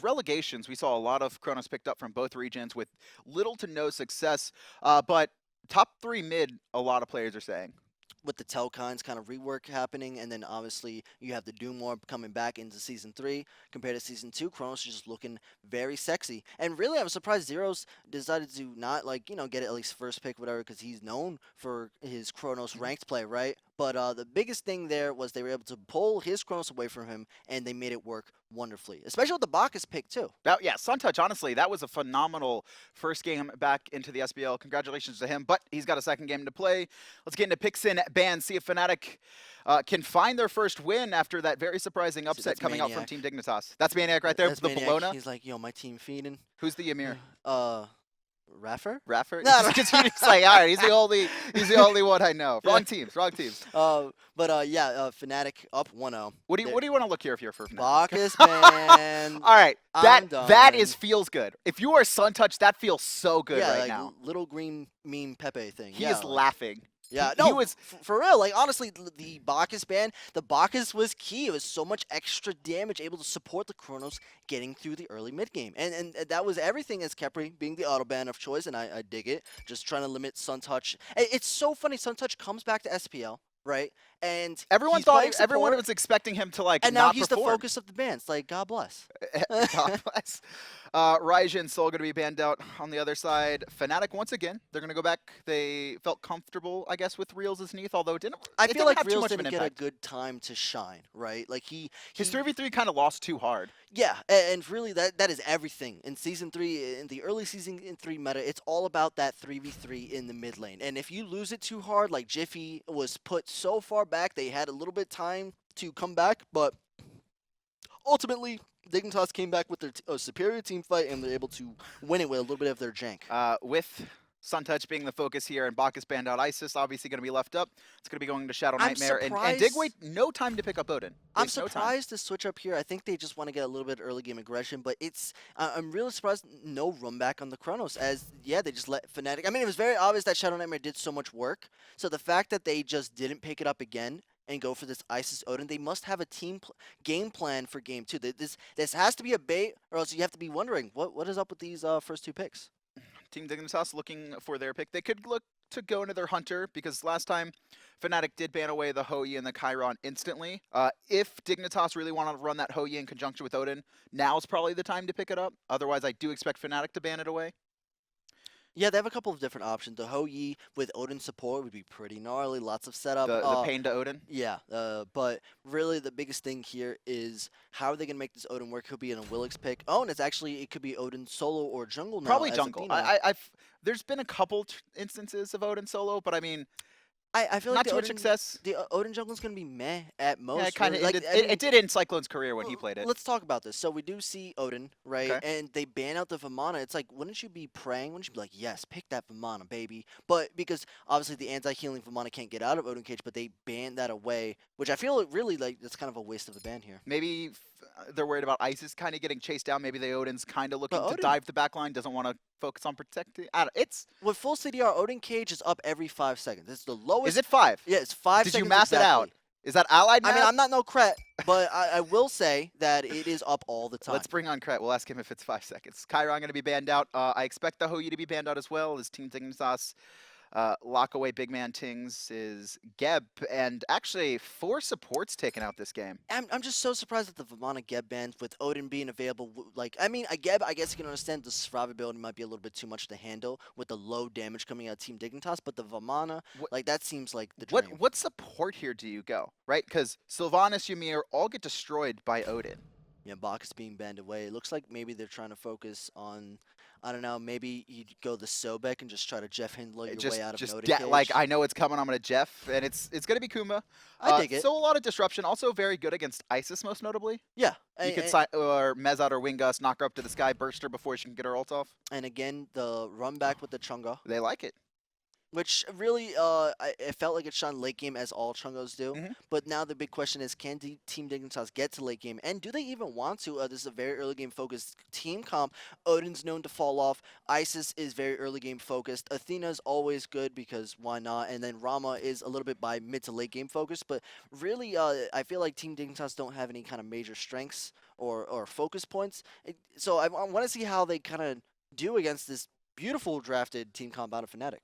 relegations, we saw a lot of Chronos picked up from both regions with little to no success. But top 3 mid, a lot of players are saying. With the Telkines kind of rework happening, and then obviously you have the Doom Orb coming back into Season 3 compared to Season 2. Chronos is just looking very sexy. And really, I'm surprised Zyrhoes decided to not, like, get at least first pick, whatever, because he's known for his Chronos ranked play, right? But the biggest thing there was they were able to pull his Chronos away from him, and they made it work wonderfully, especially with the Bacchus pick, too. Yeah, Suntouch, honestly, that was a phenomenal first game back into the SPL. Congratulations to him, but he's got a second game to play. Let's get into picks in ban, see if Fnatic can find their first win after that very surprising upset coming out from Team Dignitas. That's maniaKK right there, That's the maniaKK. Bellona. He's like, yo, my team feeding. Who's the Ymir? Raffer? Raffer? No, no. He's like, all right, he's the only one I know. Wrong teams. But yeah, Fnatic up 1-0. What do you want to look here if you're for Fnatic? Bacchus ban. All right, that done. feels good. If you are Suntouch, that feels so good yeah, right like now. Little green meme Pepe thing. He is laughing. Yeah, he was for real. Like, honestly, the Bacchus ban, the Bacchus was key. It was so much extra damage, able to support the Chronos getting through the early mid game, and that was everything as Khepri being the auto ban of choice, and I dig it. Just trying to limit Suntouch. It's so funny. Suntouch comes back to SPL. Right, and everyone was expecting him to and now he's the focus of the bans. Like, God bless. God bless. Ryze and Soul going to be banned out on the other side. Fnatic once again, they're going to go back. They felt comfortable, I guess, with Realzx' Neith, although it didn't. I feel like have too Realzx much of an didn't get a impact. good time to shine. Right, like his 3v3 kind of lost too hard. Yeah, and really that is everything in Season 3, in the early Season 3 meta. It's all about that 3v3 in the mid lane, and if you lose it too hard, like Jifffy was put so far back, they had a little bit time to come back, but ultimately Dignitas came back with their superior team fight, and they're able to win it with a little bit of their jank. With Suntouch being the focus here, and Bacchus banned out Isis, obviously going to be left up. It's going to be going to ShadowNightmare, and Digway, no time to pick up Odin. I'm surprised to switch up here. I think they just want to get a little bit early game aggression, but I'm really surprised no run back on the Chronos, as, yeah, they just let Fnatic. I mean, it was very obvious that ShadowNightmare did so much work, so the fact that they just didn't pick it up again and go for this Isis Odin, they must have a team game plan for game 2. This has to be a bait, or else you have to be wondering, what is up with these first 2 picks? Team Dignitas looking for their pick. They could look to go into their Hunter, because last time Fnatic did ban away the Hou Yi and the Chiron instantly. If Dignitas really want to run that Hou Yi in conjunction with Odin, now's probably the time to pick it up. Otherwise, I do expect Fnatic to ban it away. Yeah, they have a couple of different options. The Hou Yi with Odin support would be pretty gnarly. Lots of setup. The pain to Odin? Yeah, but really the biggest thing here is how are they going to make this Odin work? Could be in a Wilix pick. Oh, and it could be Odin solo or jungle now. Probably jungle. There's been a couple instances of Odin solo, but I mean, I feel not like too much success. The Odin jungle is going to be meh at most. Yeah, it kind of it did in Cyclone's career when he played it. Let's talk about this. So we do see Odin, right? Okay. And they ban out the Vamana. It's like, wouldn't you be praying? Wouldn't you be like, yes, pick that Vamana, baby? But because obviously the anti-healing Vamana can't get out of Odin Cage, but they banned that away, which I feel really like that's kind of a waste of the ban here. Maybe they're worried about Isis kind of getting chased down. Maybe the Odin's kind of looking to dive the backline, doesn't want to focus on protecting. It's with full CDR, Odin Cage is up every 5 seconds. It's the lowest. Is it 5? Yeah, it's 5 Did seconds. Did you math it out? Is that allied math? I mean, I'm not no Kret, but I will say that it is up all the time. Let's bring on Kret. We'll ask him if it's 5 seconds. Chiron going to be banned out. I expect the Hou Yi to be banned out as well as Team Dignitas. Lock away BigManTingz is Geb, and actually 4 supports taken out this game. I'm just so surprised at the Vamana Geb ban with Odin being available. Like, I mean, Geb, I guess you can understand the survivability might be a little bit too much to handle with the low damage coming out of Team Dignitas, but the Vamana, like, that seems like the dream. What support here do you go, right? Because Sylvanas, Ymir all get destroyed by Odin. Yeah, Bacchus being banned away. It looks like maybe they're trying to focus on, I don't know, maybe you go the Sobek and just try to Jeff Handler your way out of an Odin cage. Like, I know it's coming, I'm going to Jeff, and it's going to be Kumba. I dig it. So a lot of disruption, also very good against Isis, most notably. Yeah. You could or Mez out or Wingus, knock her up to the sky, burst her before she can get her ult off. And again, the run back with the Chang'e. They like it. which really, it felt like it shone late game as all Chungos do. Mhm. But now the big question is, can Team Dignitas get to late game? And do they even want to? This is a very early game focused team comp. Odin's known to fall off. Isis is very early game focused. Athena's always good because why not? And then Rama is a little bit by mid to late game focused. But really, I feel like Team Dignitas don't have any kind of major strengths or focus points. So I want to see how they kind of do against this beautiful drafted team comp out of Fnatic.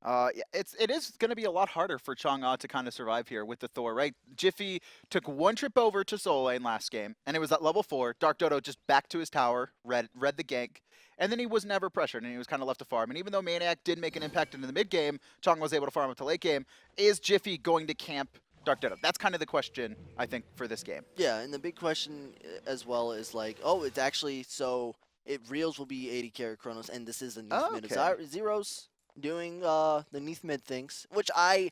Yeah, it is going to be a lot harder for Chang'e to kind of survive here with the Thor, right? Jifffy took one trip over to solo lane last game, and it was at level 4. DarkDodo just back to his tower, read the gank, and then he was never pressured, and he was kind of left to farm. And even though maniaKK did make an impact into the mid game, Chang'e was able to farm up to late game. Is Jifffy going to camp DarkDodo? That's kind of the question, I think, for this game. Yeah, and the big question as well is like, oh, it's actually so Realzx will be 80 carry Chonos, and this is a Neith mid. Zyrhoes doing the Neith mid things, which I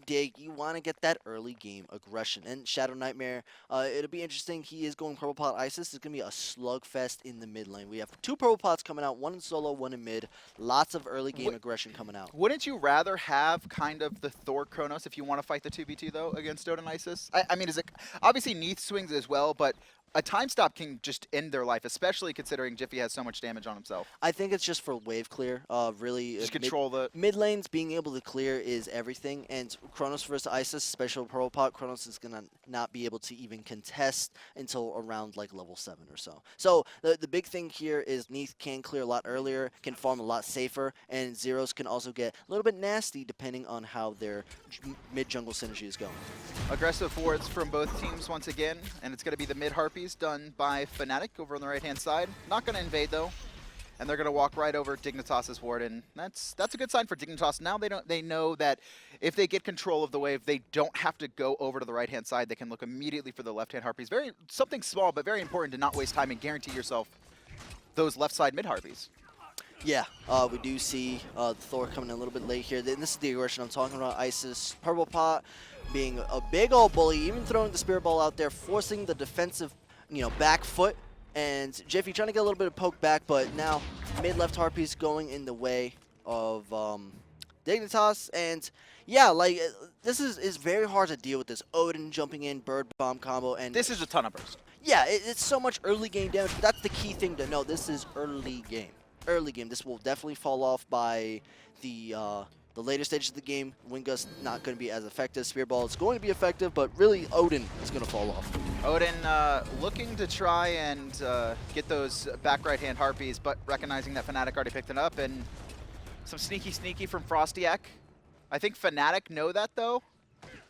dig. You want to get that early game aggression. And ShadowNightmare, it'll be interesting. He is going purple pot Isis. It's going to be a slugfest in the mid lane. We have 2 purple pots coming out, 1 in solo, 1 in mid. Lots of early game aggression coming out. Wouldn't you rather have kind of the Thor Chonos if you want to fight the 2v2 though against Odin Isis? I mean, is it obviously Neith swings as well, but a time stop can just end their life, especially considering Jifffy has so much damage on himself. I think it's just for wave clear. Really, just control the mid lanes. Being able to clear is everything. And Chonos versus Isis, special purple pot. Chonos is gonna not be able to even contest until around like level 7 or so. So the big thing here is Neith can clear a lot earlier, can farm a lot safer, and Zyrhoes can also get a little bit nasty depending on how their mid jungle synergy is going. Aggressive wards from both teams once again, and it's going to be the mid Harpies done by Fnatic over on the right-hand side. Not going to invade though, and they're going to walk right over Dignitas' ward, and that's a good sign for Dignitas. Now they know that if they get control of the wave, they don't have to go over to the right-hand side. They can look immediately for the left-hand Harpies. Something small, but very important to not waste time and guarantee yourself those left side mid Harpies. Yeah, we do see Thor coming in a little bit late here. This is the aggression I'm talking about. Isis, purple pot, being a big old bully, even throwing the spirit ball out there, forcing the defensive, back foot. And Jifffy trying to get a little bit of poke back, but now mid-left Harpies going in the way of Dignitas. And yeah, like, this is very hard to deal with this. Odin jumping in, bird bomb combo. And this is a ton of burst. Yeah, it's so much early game damage, but that's the key thing to know. This is early game. Early game. This will definitely fall off by the later stages of the game. Wingust not going to be as effective. Spear Ball is going to be effective, but really Odin is going to fall off. Odin looking to try and get those back right-hand Harpies, but recognizing that Fnatic already picked it up, and some sneaky from FrostiaK. I think Fnatic know that though,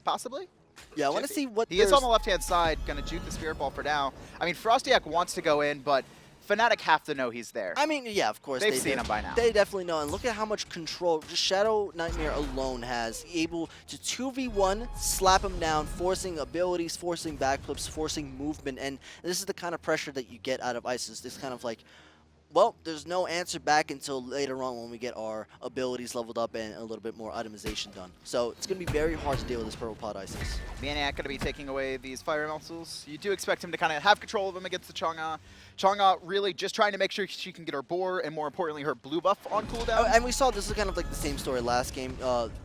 possibly. Yeah, I want to see what he is on the left-hand side, going to juke the Spirit Ball for now. I mean, FrostiaK wants to go in, but Fnatic have to know he's there. I mean, yeah, of course. They've seen him by now. They definitely know. And look at how much control just ShadowNightmare alone has. Able to 2v1, slap him down, forcing abilities, forcing backflips, forcing movement. And this is the kind of pressure that you get out of Isis. It's kind of like, well, there's no answer back until later on when we get our abilities leveled up and a little bit more itemization done. So it's going to be very hard to deal with this purple pot Isis. And we saw this is kind of like the same story last game.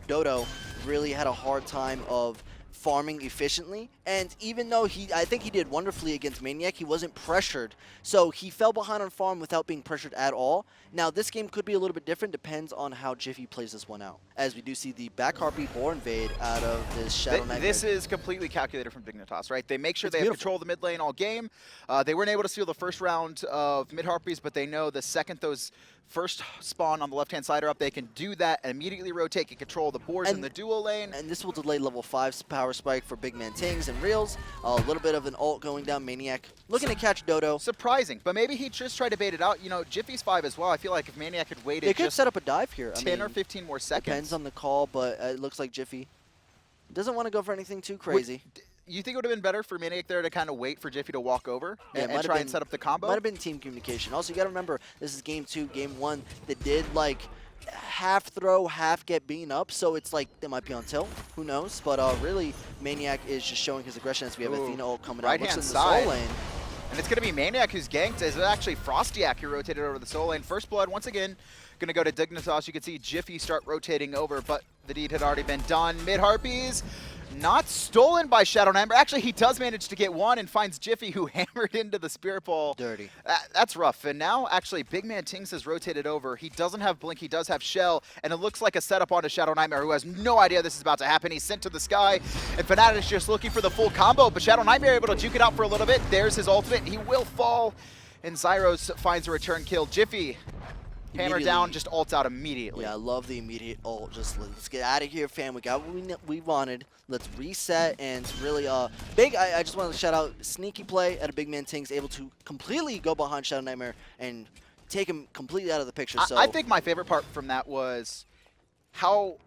Dodo really had a hard time of farming efficiently, and even though I think he did wonderfully against maniaKK, he wasn't pressured, so he fell behind on farm without being pressured at all. Now this game could be a little bit different, depends on how Jifffy plays this one out, as we do see the back Harpy boar invade out of this ShadowNightmare. This is completely calculated from Dignitas, right? They make sure they have control of the mid lane all game. They weren't able to steal the first round of mid Harpies, but they know the second those first spawn on the left-hand side are up, they can do that and immediately rotate, get control of the boars in the dual lane. And this will delay level 5's power spike for BigManTingz and Realzx. A little bit of an ult going down. maniaKK looking to catch Dodo. Surprising, but maybe he just tried to bait it out. You know, Jiffy's 5 as well. I feel like if maniaKK had waited they could set up a dive here. 10 or 15 more seconds. Depends on the call, but it looks like Jifffy doesn't want to go for anything too crazy. You think it would have been better for maniaKK there to kind of wait for Jifffy to walk over and try and set up the combo? Might have been team communication. Also, you got to remember, this is game 2. Game 1, they did like half throw, half get beaten up, so it's like they might be on tilt. Who knows? But really, maniaKK is just showing his aggression as we have Athena ult coming out. Right-hand side. Soul lane. And it's going to be maniaKK who's ganked. It's actually FrostiaK who rotated over the soul lane. First blood, once again, going to go to Dignitas. You can see Jifffy start rotating over, but the deed had already been done. Mid Harpies, not stolen by ShadowNightmare. Actually, he does manage to get one and finds Jifffy, who hammered into the Spirit Ball. Dirty. That's rough. And now, actually, BigManTingz has rotated over. He doesn't have Blink. He does have Shell. And it looks like a setup onto ShadowNightmare, who has no idea this is about to happen. He's sent to the sky. And Fnatic is just looking for the full combo. But ShadowNightmare able to juke it out for a little bit. There's his ultimate. He will fall. And Zyrhoes finds a return kill. Jifffy, hammer down, just ults out immediately. Yeah, I love the immediate ult. Just let's get out of here, fam. We got what we wanted. Let's reset and really big. I just want to shout out sneaky play at a BigManTingz, able to completely go behind ShadowNightmare and take him completely out of the picture. So I think my favorite part from that was how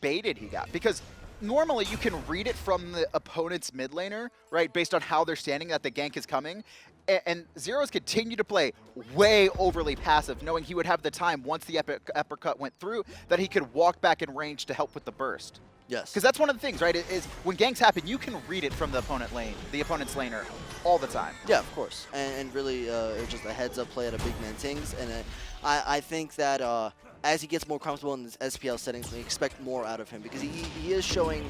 baited he got, because normally you can read it from the opponent's mid laner, right, based on how they're standing that the gank is coming. And Zyrhoes continued to play way overly passive, knowing he would have the time once the uppercut went through that he could walk back in range to help with the burst. yes, Because that's one of the things, right, is when ganks happen, you can read it from the opponent's laner all the time. yeah, of course. And really, it was just a heads-up play at a BigManTingz. And I think that as he gets more comfortable in his SPL settings, we expect more out of him, because he is showing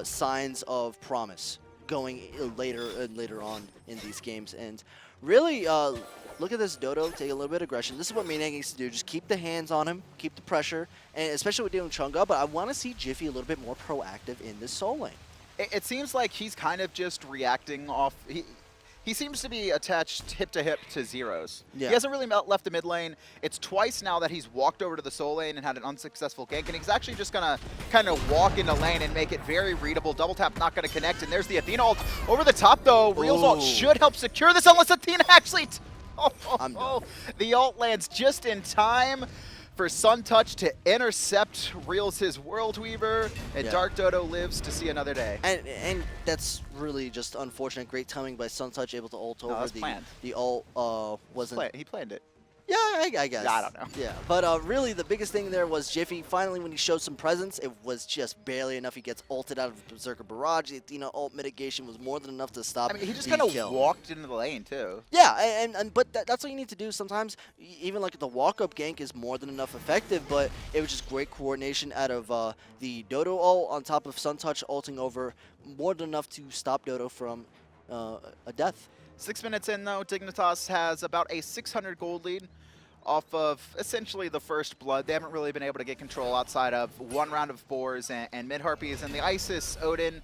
signs of promise going later and later on in these games. And really, look at this Dodo take a little bit of aggression. This is what maniaKK needs to do. Just keep the hands on him, keep the pressure, and especially with dealing with Chang'e. But I want to see Jifffy a little bit more proactive in this soul lane. It seems like he's kind of just reacting off. He seems to be attached hip to hip to Zyrhoes. Yeah. He hasn't really left the mid lane. It's twice now that he's walked over to the soul lane and had an unsuccessful gank, and he's actually just going to kind of walk into lane and make it very readable. Double tap not going to connect, and there's the Athena ult. Over the top, though, Realzx ult should help secure this, unless Athena actually... I'm done. The ult lands just in time for Suntouch to intercept Realz's World Weaver, and Yeah. TheDarkDodo lives to see another day. And that's really just unfortunate. Great timing by Suntouch, able to ult over that's planned. the ult wasn't. He planned it. Yeah, I guess. I don't know. Yeah, but really the biggest thing there was Jifffy. Finally, when he showed some presence, it was just barely enough. He gets ulted out of Berserker Barrage. The Athena ult mitigation was more than enough to stop. I mean, he just the kind kill. of walked into the lane, too. Yeah, but that's what you need to do sometimes. Even like the walk-up gank is more than enough effective, but it was just great coordination out of the Dodo ult on top of Suntouch ulting over, more than enough to stop Dodo from a death. 6 minutes in, though, Dignitas has about a 600 gold lead off of essentially the first blood. They haven't really been able to get control outside of one round of boars and mid harpies, and the Isis Odin,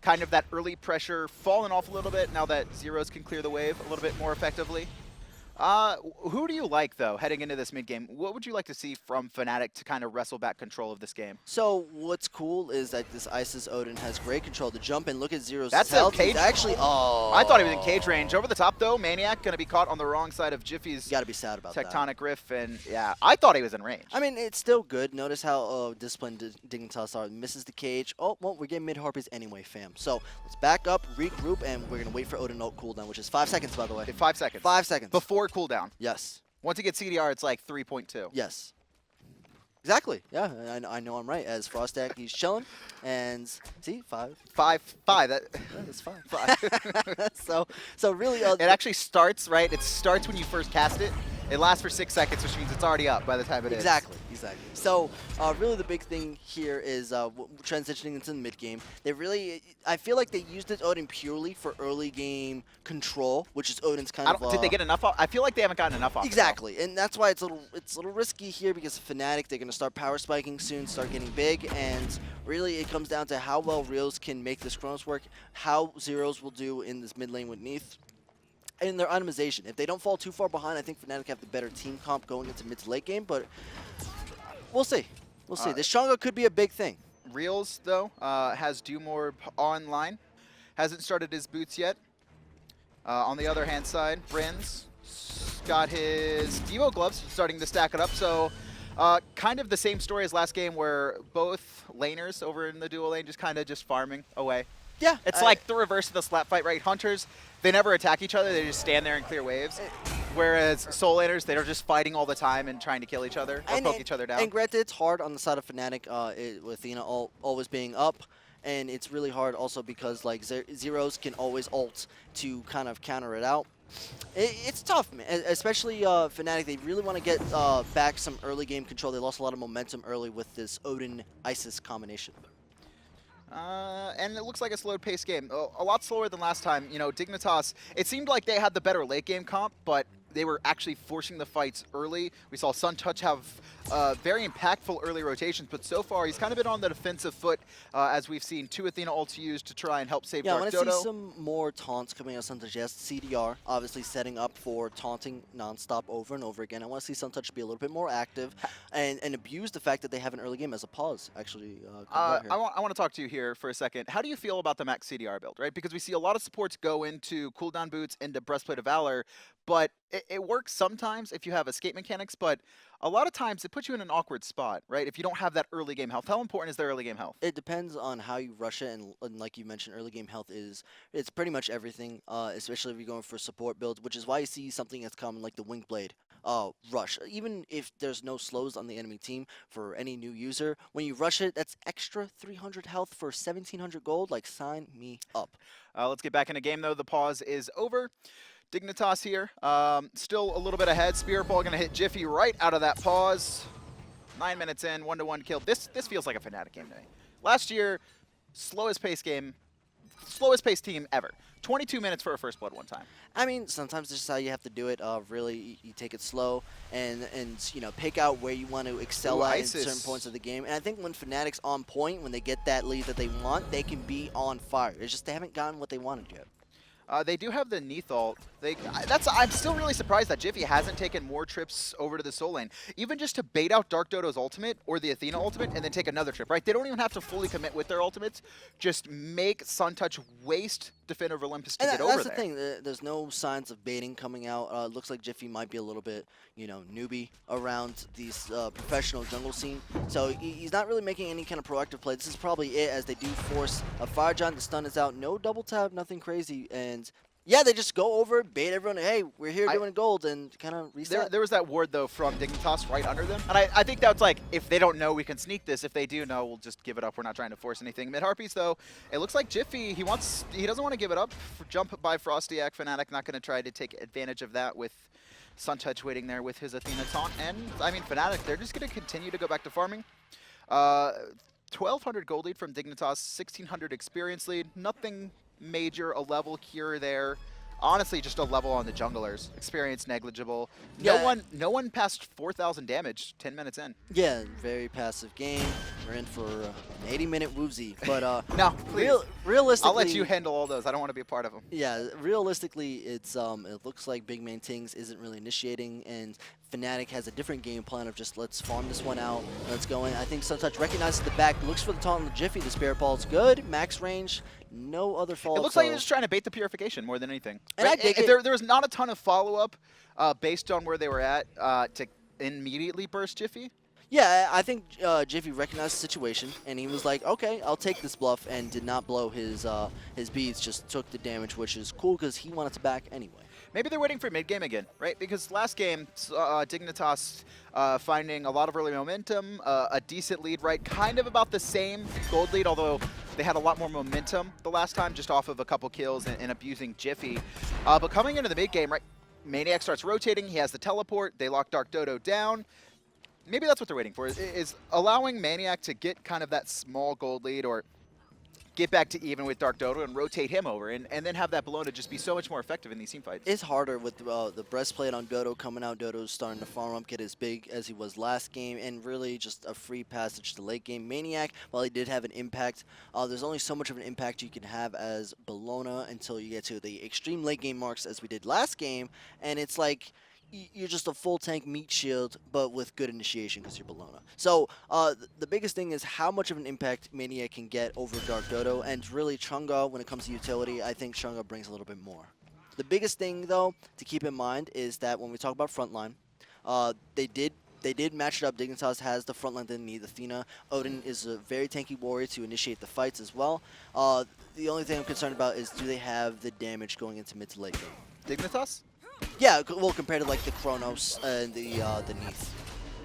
kind of that early pressure falling off a little bit now that Zyrhoes can clear the wave a little bit more effectively. Who do you like, though, heading into this mid-game? What would you like to see from Fnatic to kind of wrestle back control of this game? So what's cool is that this Isis Odin has great control to jump and look at Zyrhoes' That's health. a cage. He's actually, I thought he was in cage range. Over the top, though, maniaKK going to be caught on the wrong side of Jiffy's You got to be sad about that. tectonic riff, and yeah, I thought he was in range. I mean, it's still good. Notice how disciplined Dignitas are. Misses the cage. Oh, well, we're getting mid-harpies anyway, fam. So let's back up, regroup, and we're going to wait for Odin ult cooldown, which is 5 seconds, by the way. 5 seconds. 5 seconds. Before cooldown. Yes. Once you get CDR, it's like 3.2. Yes. Exactly. Yeah, I know I'm right. As FrostiaK, he's chilling. And see, 5. 5. That, Yeah, that's fine. 5. so really, It actually starts, right? It starts when you first cast it. It lasts for 6 seconds, which means it's already up by the time it is. Exactly. So really the big thing here is transitioning into the mid game. They really, I feel like they used this Odin purely for early game control, which is Odin's kind of. Did they get enough off? I feel like they haven't gotten enough off. Exactly, and that's why it's a little risky here, because Fnatic, they're going to start power spiking soon, start getting big, and really it comes down to how well Realzx can make this Chronos work, how Zyrhoes will do in this mid lane with Neith, and their itemization. If they don't fall too far behind, I think Fnatic have the better team comp going into mid to late game, but we'll see. We'll see. This Chang'e could be a big thing. Realzx, though, has Dumorb online. Hasn't started his boots yet. On the other hand side, Bryn's got his Devo gloves starting to stack it up. So kind of the same story as last game, where both laners over in the duo lane just kind of farming away. Yeah. It's like the reverse of the slap fight, right? Hunters, they never attack each other. They just stand there and clear waves. Whereas soul laners, they're just fighting all the time and trying to kill each other or poke each other down. And granted, it's hard on the side of Fnatic with Athena always being up. And it's really hard also because like Zyrhoes can always ult to kind of counter it out. It's tough, man. Especially Fnatic. They really want to get back some early game control. They lost a lot of momentum early with this Odin Isis combination. And it looks like a slow-paced game. A lot slower than last time. You know, Dignitas, it seemed like they had the better late-game comp, but they were actually forcing the fights early. We saw Suntouch have very impactful early rotations, but so far he's kind of been on the defensive foot as we've seen 2 Athena ults used to try and help save Yeah, I DarkDodo. want to see some more taunts coming out of Suntouch. Yes, CDR, obviously setting up for taunting nonstop over and over again. I want to see Suntouch be a little bit more active and abuse the fact that they have an early game as a pause, actually. I want to talk to you here for a second. How do you feel about the max CDR build, right? Because we see a lot of supports go into cooldown boots, into Breastplate of Valor, but it works sometimes if you have escape mechanics, but a lot of times it puts you in an awkward spot, right? If you don't have that early game health. How important is their early game health? It depends on how you rush it, and like you mentioned, early game health it's pretty much everything, especially if you're going for support builds, which is why you see something that's common like the Wing Blade rush. Even if there's no slows on the enemy team for any new user, when you rush it, that's extra 300 health for 1700 gold. Like, sign me up. Let's get back in the game, though. The pause is over. Dignitas here, still a little bit ahead. Spirit Ball going to hit Jifffy right out of that pause. 9 minutes in, 1-1 kill. This feels like a Fnatic game to me. Last year, slowest pace game, slowest pace team ever. 22 minutes for a first blood one time. I mean, sometimes this is how you have to do it. Really, you take it slow and you know, pick out where you want to excel at in certain points of the game. And I think when Fnatic's on point, when they get that lead that they want, they can be on fire. It's just they haven't gotten what they wanted yet. They do have the Neith ult. I'm still really surprised that Jifffy hasn't taken more trips over to the Soul Lane. Even just to bait out DarkDodo's ultimate or the Athena ultimate and then take another trip, right? They don't even have to fully commit with their ultimates. Just make Suntouch waste Defender of Olympus to get over there. That's the thing. There's no signs of baiting coming out. Looks like Jifffy might be a little bit, you know, newbie around these professional jungle scene. So he's not really making any kind of proactive play. This is probably it, as they do force a Fire Giant. The stun is out. No double tap, nothing crazy. And yeah, they just go over, bait everyone. Hey, we're here doing gold, and kind of reset. There was that ward, though, from Dignitas right under them. And I think that's like, if they don't know we can sneak this, if they do know, we'll just give it up. We're not trying to force anything. Mid Harpies, though, it looks like Jifffy, he doesn't want to give it up. Jump by FrostiaK. Fnatic not going to try to take advantage of that with Suntouch waiting there with his Athena taunt. And, I mean, Fnatic, they're just going to continue to go back to farming. 1,200 gold lead from Dignitas, 1,600 experience lead. Nothing major, a level cure there. Honestly, just a level on the junglers. Experience negligible. Yeah. No one passed 4,000 damage 10 minutes in. Yeah, very passive game. We're in for an 80-minute woozy. But no, please. Realistically, I'll let you handle all those. I don't want to be a part of them. Yeah, realistically, it looks like BigManTingz isn't really initiating, and Fnatic has a different game plan of just let's farm this one out, let's go in. I think Suntouch recognizes the back, looks for the taunt on the Jifffy. The Spirit Ball's good, max range, no other fault. It looks like he's just trying to bait the purification more than anything. And right? I dig it. There was not a ton of follow-up based on where they were at to immediately burst Jifffy. Yeah, I think Jifffy recognized the situation, and he was like, okay, I'll take this bluff, and did not blow his beads, just took the damage, which is cool because he wanted to back anyway. Maybe they're waiting for mid-game again, right? Because last game, Dignitas finding a lot of early momentum, a decent lead, right? Kind of about the same gold lead, although they had a lot more momentum the last time, just off of a couple kills and abusing Jifffy. But coming into the mid-game, right, maniaKK starts rotating, he has the teleport, they lock DarkDodo down. Maybe that's what they're waiting for, is allowing maniaKK to get kind of that small gold lead or get back to even with DarkDodo and rotate him over and then have that Bellona just be so much more effective in these team fights. It's harder with the breastplate on Dodo coming out. Dodo's starting to farm up, get as big as he was last game, and really just a free passage to late game. maniaKK, while he did have an impact, there's only so much of an impact you can have as Bellona until you get to the extreme late game marks as we did last game, and it's like you're just a full tank meat shield, but with good initiation because you're Bellona. So the biggest thing is how much of an impact maniaKK can get over DarkDodo, and really Chang'e, when it comes to utility, I think Chang'e brings a little bit more. The biggest thing, though, to keep in mind is that when we talk about frontline, they did match it up. Dignitas has the frontline they need. Athena. Odin is a very tanky warrior to initiate the fights as well. The only thing I'm concerned about is do they have the damage going into mid to late game? Dignitas? Yeah, well, compared to like the Chonos and the Neith.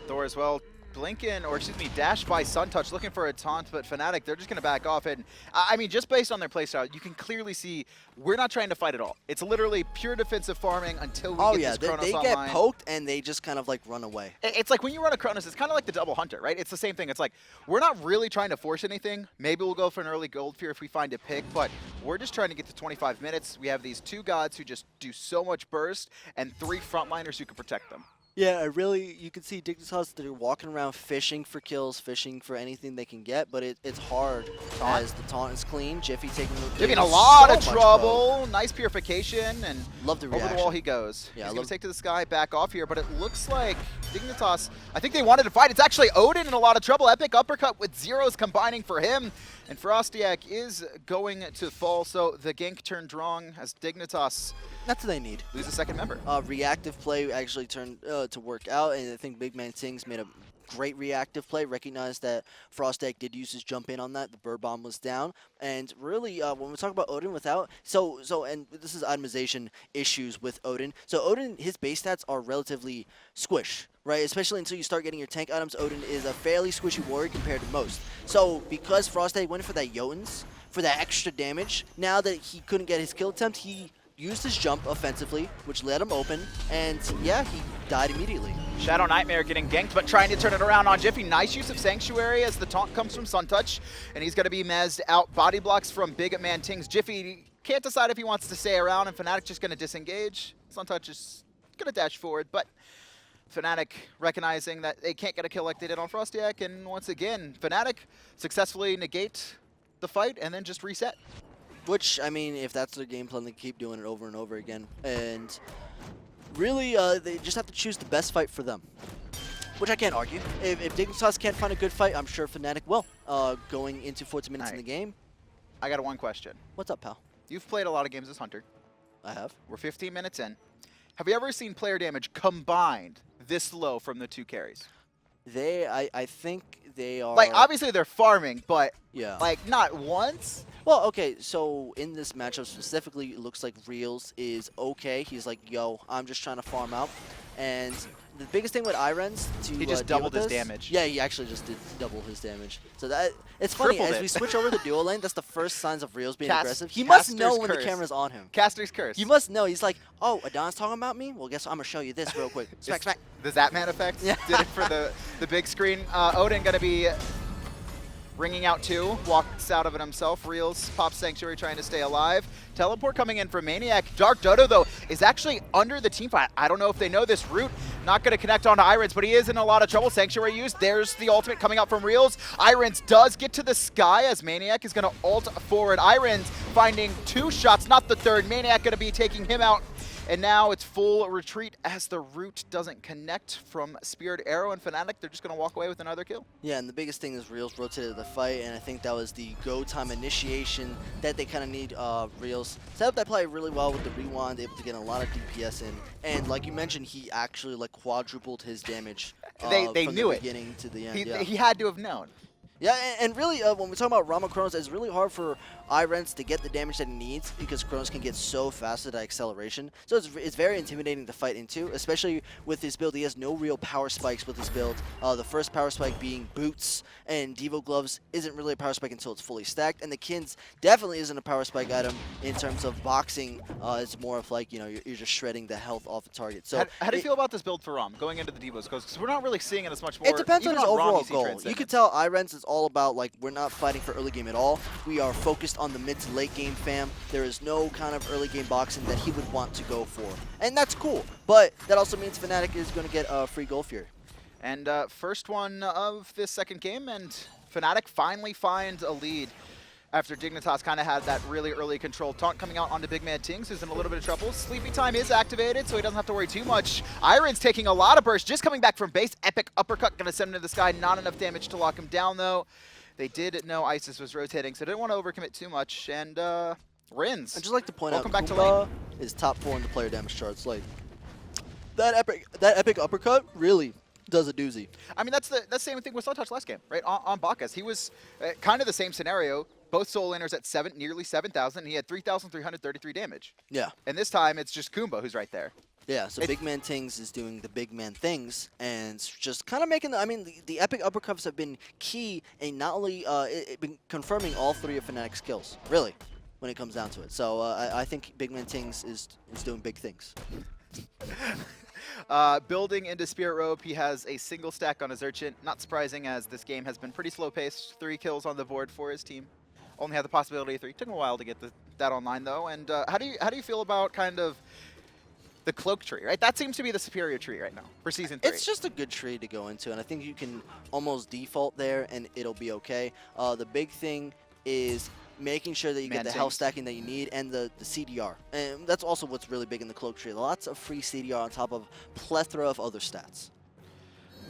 Thor as well. Blinken, or excuse me, dashed by Suntouch looking for a taunt, but Fnatic, they're just going to back off. And I mean, just based on their playstyle, you can clearly see we're not trying to fight at all. It's literally pure defensive farming until we get this Chonos they online. get poked and they just kind of like run away. It's like when you run a Chonos, it's kind of like the double hunter, right? It's the same thing. It's like, we're not really trying to force anything. Maybe we'll go for an early gold fear if we find a pick, but we're just trying to get to 25 minutes. We have these 2 gods who just do so much burst and 3 frontliners who can protect them. Yeah, really, you can see Dignitas, they're walking around fishing for kills, fishing for anything they can get, but it's hard as the taunt is clean. Jifffy taking a lot of trouble. Nice purification, and love the over reaction. the wall he goes. Yeah, He's going to take to the sky, back off here, but it looks like Dignitas, I think they wanted to fight. It's actually Odin in a lot of trouble. Epic uppercut with Zyrhoes combining for him, and FrostiaK is going to fall, so the gank turned wrong as Dignitas That's what they need. lose a second member. Reactive play actually turned to work out, and I think BigManTingz made a great reactive play, recognized that FrostiaK did use his jump in on that. The bird bomb was down, and really, when we talk about Odin without, and this is itemization issues with Odin. So Odin, his base stats are relatively squish, right? Especially until you start getting your tank items. Odin is a fairly squishy warrior compared to most. So because FrostiaK went for that Jotuns, for that extra damage, now that he couldn't get his kill attempt, he used his jump offensively, which let him open, and yeah, he died immediately. ShadowNightmare getting ganked, but trying to turn it around on Jifffy. Nice use of Sanctuary as the taunt comes from Suntouch, and he's going to be mezzed out. Body blocks from BigManTingz. Jifffy can't decide if he wants to stay around, and Fnatic just going to disengage. Suntouch is going to dash forward, but Fnatic recognizing that they can't get a kill like they did on FrostiaK, and once again, Fnatic successfully negate the fight and then just reset. Which, I mean, if that's their game plan, they keep doing it over and over again. And really, they just have to choose the best fight for them. Which I can't argue. If Dignitas can't find a good fight, I'm sure Fnatic will, going into 14 minutes in the game. I got one question. What's up, pal? You've played a lot of games as Hunter. I have. We're 15 minutes in. Have you ever seen player damage combined this low from the 2 carries? I think they are... Like, obviously they're farming, but yeah, like, not once? Well, okay, so in this matchup specifically, it looks like Realzx is okay. He's like, yo, I'm just trying to farm out. And the biggest thing with iRens to he just doubled his damage. Yeah, he actually just did double his damage. So that it's funny, as we switch over to duo lane, that's the first signs of Realzx being aggressive. He must know when the camera's on him. Caster's curse. You must know. He's like, oh, Adanas talking about me? Well, guess what? I'm going to show you this real quick. Smack, smack. The Zapman effect did it for the big screen. Odin going to be ringing out 2, walks out of it himself. Realzx pops Sanctuary trying to stay alive. Teleport coming in from maniaKK. TheDarkDodo, though, is actually under the team fight. I don't know if they know this. Root not going to connect onto iRens, but he is in a lot of trouble. Sanctuary used. There's the ultimate coming out from Realzx. iRens does get to the sky as maniaKK is going to ult forward. iRens finding 2 shots, not the third. maniaKK going to be taking him out. And now it's full retreat as the root doesn't connect from Spirit Arrow and Fnatic. They're just going to walk away with another kill. Yeah, and the biggest thing is Realzx rotated the fight, and I think that was the go time initiation that they kind of need. Realzx set up that play really well with the rewind, able to get a lot of DPS in. And like you mentioned, he actually like quadrupled his damage They from knew the it. beginning to the end. He had to have known. Yeah, and really, when we talk about Rama Chonos, it's really hard for iRens to get the damage that he needs because Chonos can get so fast at that acceleration. So it's very intimidating to fight into, especially with his build. He has no real power spikes with his build. The first power spike being boots, and Devo Gloves isn't really a power spike until it's fully stacked. And the Kins definitely isn't a power spike item in terms of boxing. It's more of like, you know, you're just shredding the health off the target. So how do you feel about this build for Ram going into the Devos? Because we're not really seeing it as much more. It depends on his overall goal. Transcendence. You could tell iRens is all about, like, we're not fighting for early game at all. We are focused on the mid to late game fam. There is no kind of early game boxing that he would want to go for. And that's cool. But that also means Fnatic is going to get a free gold fear. And first one of this second game, and Fnatic finally finds a lead after Dignitas kind of had that really early control taunt coming out onto BigManTingz, who's in a little bit of trouble. Sleepy Time is activated, so he doesn't have to worry too much. iRens taking a lot of burst, just coming back from base. Epic uppercut, going to send him to the sky. Not enough damage to lock him down, though. They did know Isis was rotating, so didn't want to overcommit too much. And Rins, I'd just like to point welcome out back to lane. is top 4 in the player damage charts. Like, that epic uppercut really does a doozy. I mean, that's the same thing with Suntouch last game, right? On Bacchus, he was kind of the same scenario. Both soul laners at nearly 7,000. He had 3,333 damage. Yeah. And this time, it's just Kumbha who's right there. Yeah, so BigManTingz is doing the big man things and just kind of making I mean, the epic uppercuts have been key in not only been confirming all three of Fnatic's skills, really, when it comes down to it. So I think BigManTingz is doing big things. Building into Spirit Robe, he has a single stack on his Urchin. Not surprising, as this game has been pretty slow-paced. 3 kills on the board for his team. Only had the possibility of 3. Took him a while to get that online, though. And how do you feel about kind of the cloak tree, right? That seems to be the superior tree right now for Season 3. It's just a good tree to go into, and I think you can almost default there, and it'll be okay. The big thing is making sure that you get the health stacking that you need and the CDR. And that's also what's really big in the cloak tree. Lots of free CDR on top of plethora of other stats.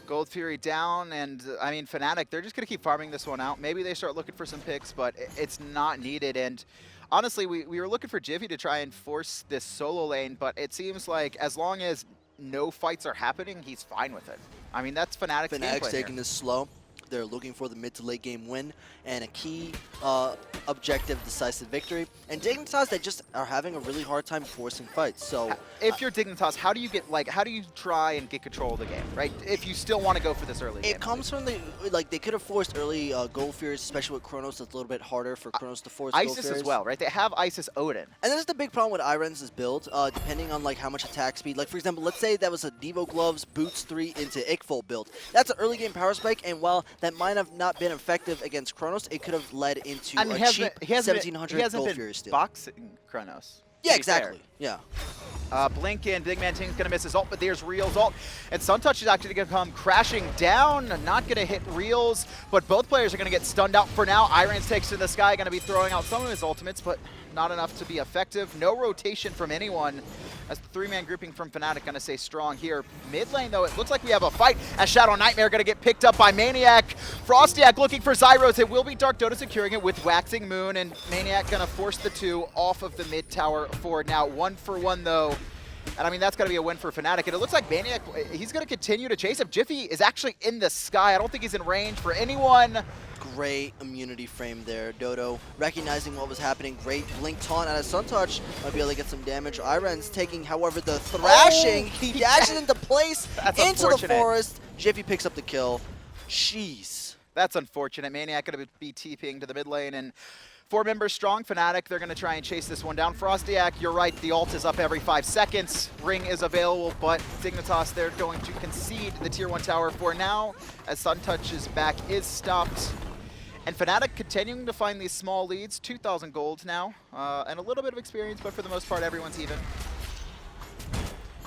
Gold Fury down, and I mean, Fnatic, they're just going to keep farming this one out. Maybe they start looking for some picks, but it's not needed. And honestly, we were looking for Jifffy to try and force this solo lane, but it seems like as long as no fights are happening, he's fine with it. I mean, that's Fnatic's gameplay. Fnatic's taking this slow. They're looking for the mid to late game win and a key objective, decisive victory. And Dignitas, they just are having a really hard time forcing fights. So if you're Dignitas, how do you try and get control of the game, right? If you still want to go for this early game. It comes from they could have forced early Gold Furies, especially with Chonos. It's a little bit harder for Chonos to force Gold Isis Furies. as well, right? They have Isis Odin. And that's the big problem with iRens' build, depending on how much attack speed. Like, for example, let's say that was a Devo Gloves Boots 3 into Ickfold build. That's an early game power spike, and while that might have not been effective against Chronos, it could have led into a cheap 1700 Gold Fury steal. Boxing Chronos. Yeah, exactly. Yeah. Blink and BigManTingz going to miss his ult, but there's Realzx ult. And Suntouch is actually going to come crashing down. Not going to hit Realzx, but both players are going to get stunned out for now. iRens takes to the sky, going to be throwing out some of his ultimates, but not enough to be effective. No rotation from anyone, as the 3-man grouping from Fnatic going to stay strong here. Mid lane, though, it looks like we have a fight, as ShadowNightmare going to get picked up by maniaKK. FrostiaK looking for Zyrhoes. It will be DarkDodo securing it with Waxing Moon, and maniaKK going to force the 2 off of the mid tower for now. 1-for-1, though. And I mean, that's going to be a win for Fnatic. And it looks like maniaKK, he's going to continue to chase him. Jifffy is actually in the sky. I don't think he's in range for anyone. Great immunity frame there. Dodo recognizing what was happening. Great blink taunt out of Suntouch. Might be able to get some damage. iRens taking, however, the thrashing. Oh, he dashes into place, into the forest. Jifffy picks up the kill. Jeez. That's unfortunate. maniaKK going to be TPing to the mid lane, and 4 members strong. Fnatic, they're going to try and chase this one down. FrostiaK, you're right, the ult is up every 5 seconds. Ring is available, but Dignitas, they're going to concede the tier 1 tower for now, as Suntouch's back is stopped. And Fnatic continuing to find these small leads, 2,000 gold now, and a little bit of experience, but for the most part, everyone's even.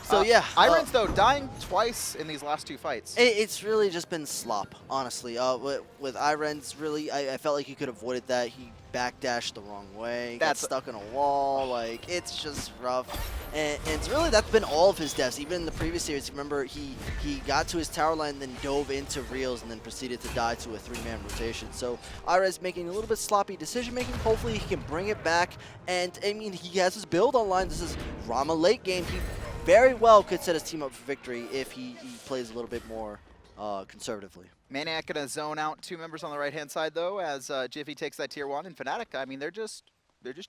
So yeah. iRens, though, dying twice in these last 2 fights. It's really just been slop, honestly. With iRens, really, I felt like he could have avoided that. He backdashed the wrong way, got stuck in a wall. Like, it's just rough. And it's really, that's been all of his deaths. Even in the previous series, remember, he got to his tower line and then dove into Reels and then proceeded to die to a 3-man rotation. So iRens making a little bit sloppy decision-making. Hopefully he can bring it back. And, I mean, he has his build online. This is Rama late game. He very well could set his team up for victory if he plays a little bit more conservatively. maniaKK gonna zone out 2 members on the right-hand side, though, as Jifffy takes that tier 1. And Fnatic, I mean, they're just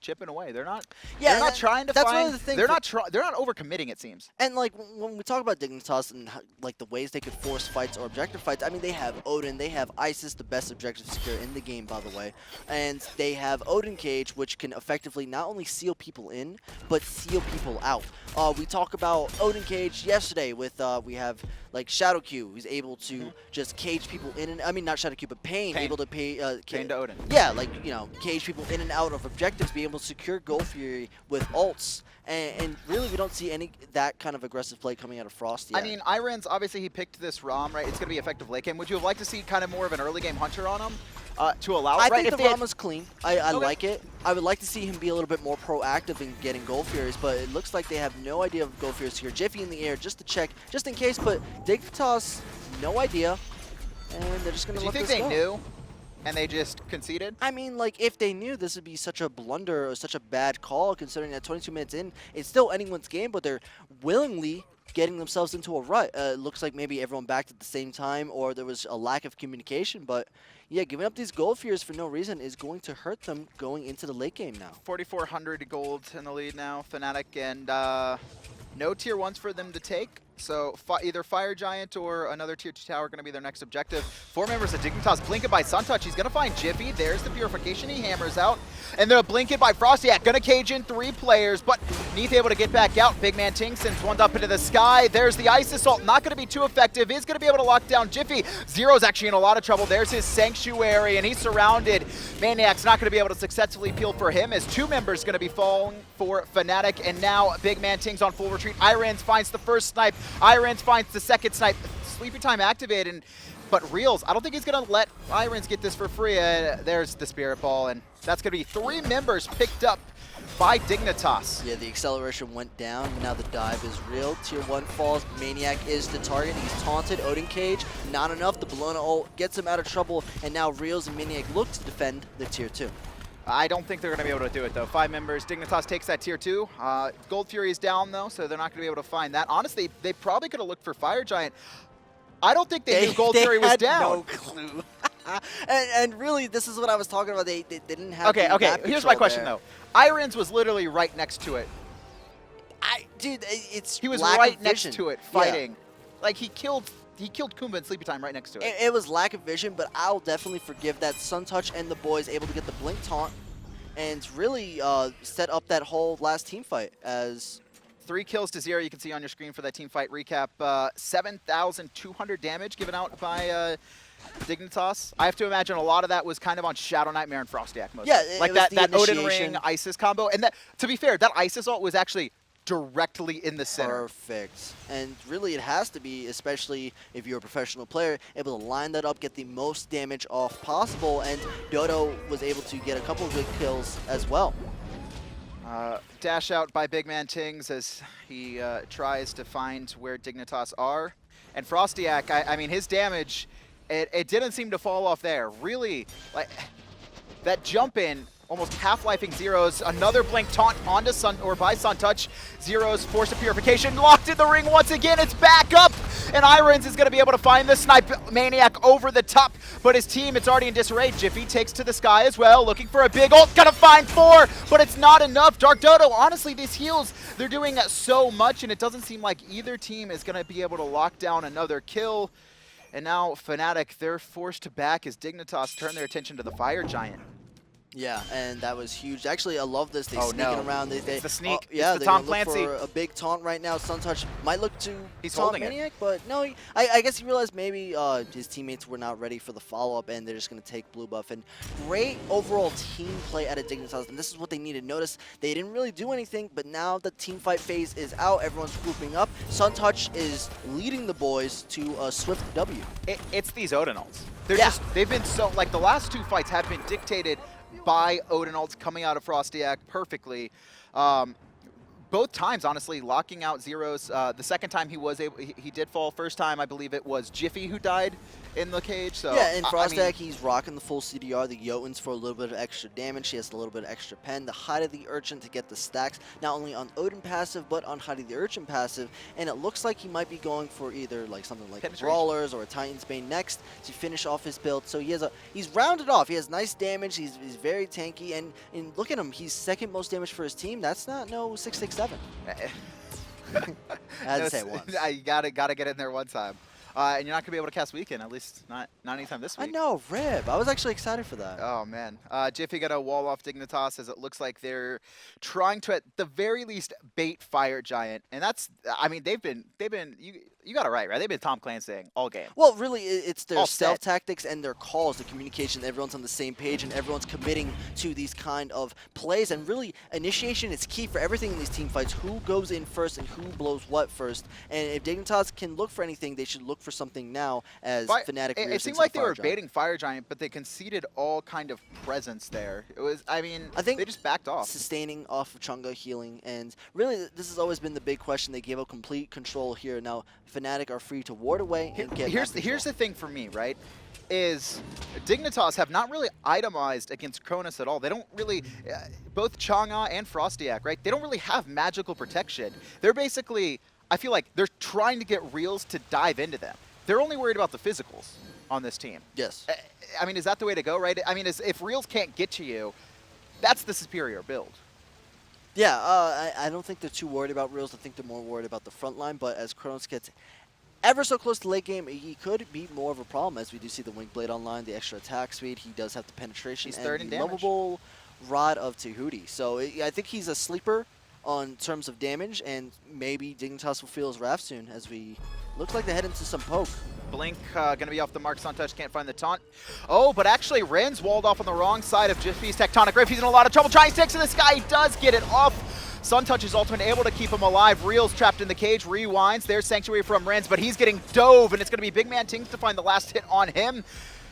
chipping away. They're not. Yeah, they're not trying to that's find. One of the things they're not overcommitting, it seems. And like when we talk about Dignitas and the ways they could force fights or objective fights, I mean, they have Odin, they have Isis, the best objective seeker in the game, by the way, and they have Odin Cage, which can effectively not only seal people in, but seal people out. We talk about Odin Cage yesterday with we have like ShadowQ, who's able to just cage people in and, I mean, not ShadowQ, but Pain. Able to Pain to Odin. Yeah, like, you know, cage people in and out of objectives, be able to secure Gold Fury with ults, and really we don't see that kind of aggressive play coming out of Frost yet. I mean, iRens, obviously he picked this ROM, right? It's going to be effective late game. Would you have liked to see kind of more of an early game hunter on him to allow it? I right? think the ROM is clean. I like it. I would like to see him be a little bit more proactive in getting Gold Furies, but it looks like they have no idea of Gold Furies here. Jifffy in the air just to check, just in case, but Dignitas, no idea, and they're just going to let this go. Do you think they knew and they just conceded? I mean, like, if they knew this would be such a blunder or such a bad call, considering that 22 minutes in, it's still anyone's game, but they're willingly getting themselves into a rut. It looks like maybe everyone backed at the same time, or there was a lack of communication, but yeah, giving up these Gold Furies for no reason is going to hurt them going into the late game now. 4,400 gold in the lead now, Fnatic, and No tier 1s for them to take. So either Fire Giant or another tier 2 tower are going to be their next objective. 4 members of Dignitas. Blinken by Suntouch. He's going to find Jifffy. There's the Purification. He hammers out. And then a Blinken by FrostiaK. Going to cage in 3 players, but Neith able to get back out. BigManTingz sends one up into the sky. There's the Ice Assault. Not going to be too effective. Is going to be able to lock down Jifffy. Zero's actually in a lot of trouble. There's his Sanctuary, and he's surrounded. maniaK's not going to be able to successfully peel for him, as 2 members going to be falling for Fnatic. And now BigManTingz on full retreat. iRens finds the first snipe. iRens finds the second snipe. Sleepy time activated, but Realzx, I don't think he's going to let iRens get this for free. There's the Spirit Ball, and that's going to be 3 members picked up by Dignitas. Yeah, the acceleration went down. Now the dive is real. Tier 1 falls. maniaKK is the target. He's taunted. Odin cage. Not enough. The Bellona ult gets him out of trouble, and now Realzx and maniaKK look to defend the tier 2. I don't think they're going to be able to do it, though. 5 members. Dignitas takes that tier 2. Gold Fury is down, though, so they're not going to be able to find that. Honestly, they probably could have looked for Fire Giant. I don't think they knew Gold Fury was down. No clue. and really, this is what I was talking about. They didn't have. Okay. Here's my question, though. iRens was literally right next to it. Dude, it's he was lack right of next vision. to it, fighting. Yeah. Like he killed Kumbha in Sleepy Time right next to it. It was lack of vision, but I'll definitely forgive that. Suntouch and the boys able to get the blink taunt, and really set up that whole last team fight as. 3 kills to 0, you can see on your screen for that team fight recap. 7,200 damage given out by Dignitas. I have to imagine a lot of that was kind of on ShadowNightmare and FrostiaK mostly. Yeah, like that Odin Ring Isis combo. And that, to be fair, that Isis ult was actually directly in the center. Perfect. And really it has to be, especially if you're a professional player, able to line that up, get the most damage off possible, and Dodo was able to get a couple of good kills as well. Dash out by BigManTingz as he tries to find where Dignitas are. And FrostiaK, I mean, his damage, it didn't seem to fall off there. Really, like, that jump in, almost half-lifing Zyrhoes. Another blink taunt onto by Suntouch. Zyrhoes force of purification, locked in the ring once again. It's back up, and iRens is going to be able to find the snipe. maniaKK over the top, but his team, it's already in disarray. Jifffy takes to the sky as well, looking for a big ult. Gonna find 4, but it's not enough. DarkDodo, honestly, these heals, they're doing so much, and it doesn't seem like either team is going to be able to lock down another kill. And now Fnatic, they're forced to back as Dignitas turn their attention to the Fire Giant. Yeah, and that was huge. Actually, I love this. They sneaking around. It's the sneak. Yeah, it's the they're Tom gonna look Clancy. for a big taunt right now. Suntouch might look to He's taunt holding maniaKK, but no, I guess he realized maybe his teammates were not ready for the follow-up, and they're just going to take blue buff. And great overall team play out of Dignitas, and this is what they needed. Notice they didn't really do anything, but now the team fight phase is out. Everyone's grouping up. Suntouch is leading the boys to a swift W. It's these Odin ults. They've been so, like, the last 2 fights have been dictated by Odin ults coming out of FrostiaK perfectly. Both times, honestly, locking out Zyrhoes. The second time he did fall. First time, I believe it was Jifffy who died in the cage. So yeah, in FrostiaK, he's rocking the full CDR, the Jotuns for a little bit of extra damage. He has a little bit of extra pen, the Hide of the Urchin to get the stacks, not only on Odin passive, but on Hide of the Urchin passive. And it looks like he might be going for either like something like Brawlers or a Titan's Bane next to finish off his build. So he's rounded off. He has nice damage. He's very tanky. And look at him. He's second most damage for his team. That's not no 667. I had to say it once. You gotta get in there one time. And you're not gonna be able to cast Weekend, at least not anytime this week. I know, rib. I was actually excited for that. Oh man, Jifffy got a wall off Dignitas, as it looks like they're trying to, at the very least, bait Fire Giant, and that's, I mean, they've been. You got it right? They've been Tom Clancying all game. Well, really, it's their stealth tactics and their calls, the communication. Everyone's on the same page and everyone's committing to these kind of plays. And really, initiation is key for everything in these team fights. Who goes in first and who blows what first. And if Dignitas can look for anything, they should look for something now as Fnatic. It seemed like they were baiting Fire Giant, but they conceded all kind of presence there. It was, I think they just backed off. Sustaining off of Chang'e, healing, and really, this has always been the big question. They gave up complete control here. Now, Fnatic are free to ward away and get Here's the thing for me, right? Is Dignitas have not really itemized against Chonos at all. They don't really, both Chang'e and FrostiaK, right? They don't really have magical protection. They're basically, I feel like they're trying to get Realzx to dive into them. They're only worried about the physicals on this team. Yes. I mean, is that the way to go, right? I mean, if Realzx can't get to you, that's the superior build. Yeah, I don't think they're too worried about Realzx. I think they're more worried about the front line. But as Chonos gets ever so close to late game, he could be more of a problem, as we do see the Wing Blade online, the extra attack speed. He does have the penetration. He's and third in the damage. lovable Rod of Tahuti. So I think he's a sleeper on terms of damage, and maybe Dignitas will feel his wrath soon as we look like they head into some poke. Blink going to be off the mark. Suntouch can't find the taunt. Oh, but actually Ren's walled off on the wrong side of Jiffy's Tectonic Rift. He's in a lot of trouble trying sticks, and this guy does get it off. Suntouch's ultimate able to keep him alive. Real's trapped in the cage, rewinds. There's Sanctuary from Ren's, but he's getting dove, and it's going to be BigManTingz to find the last hit on him.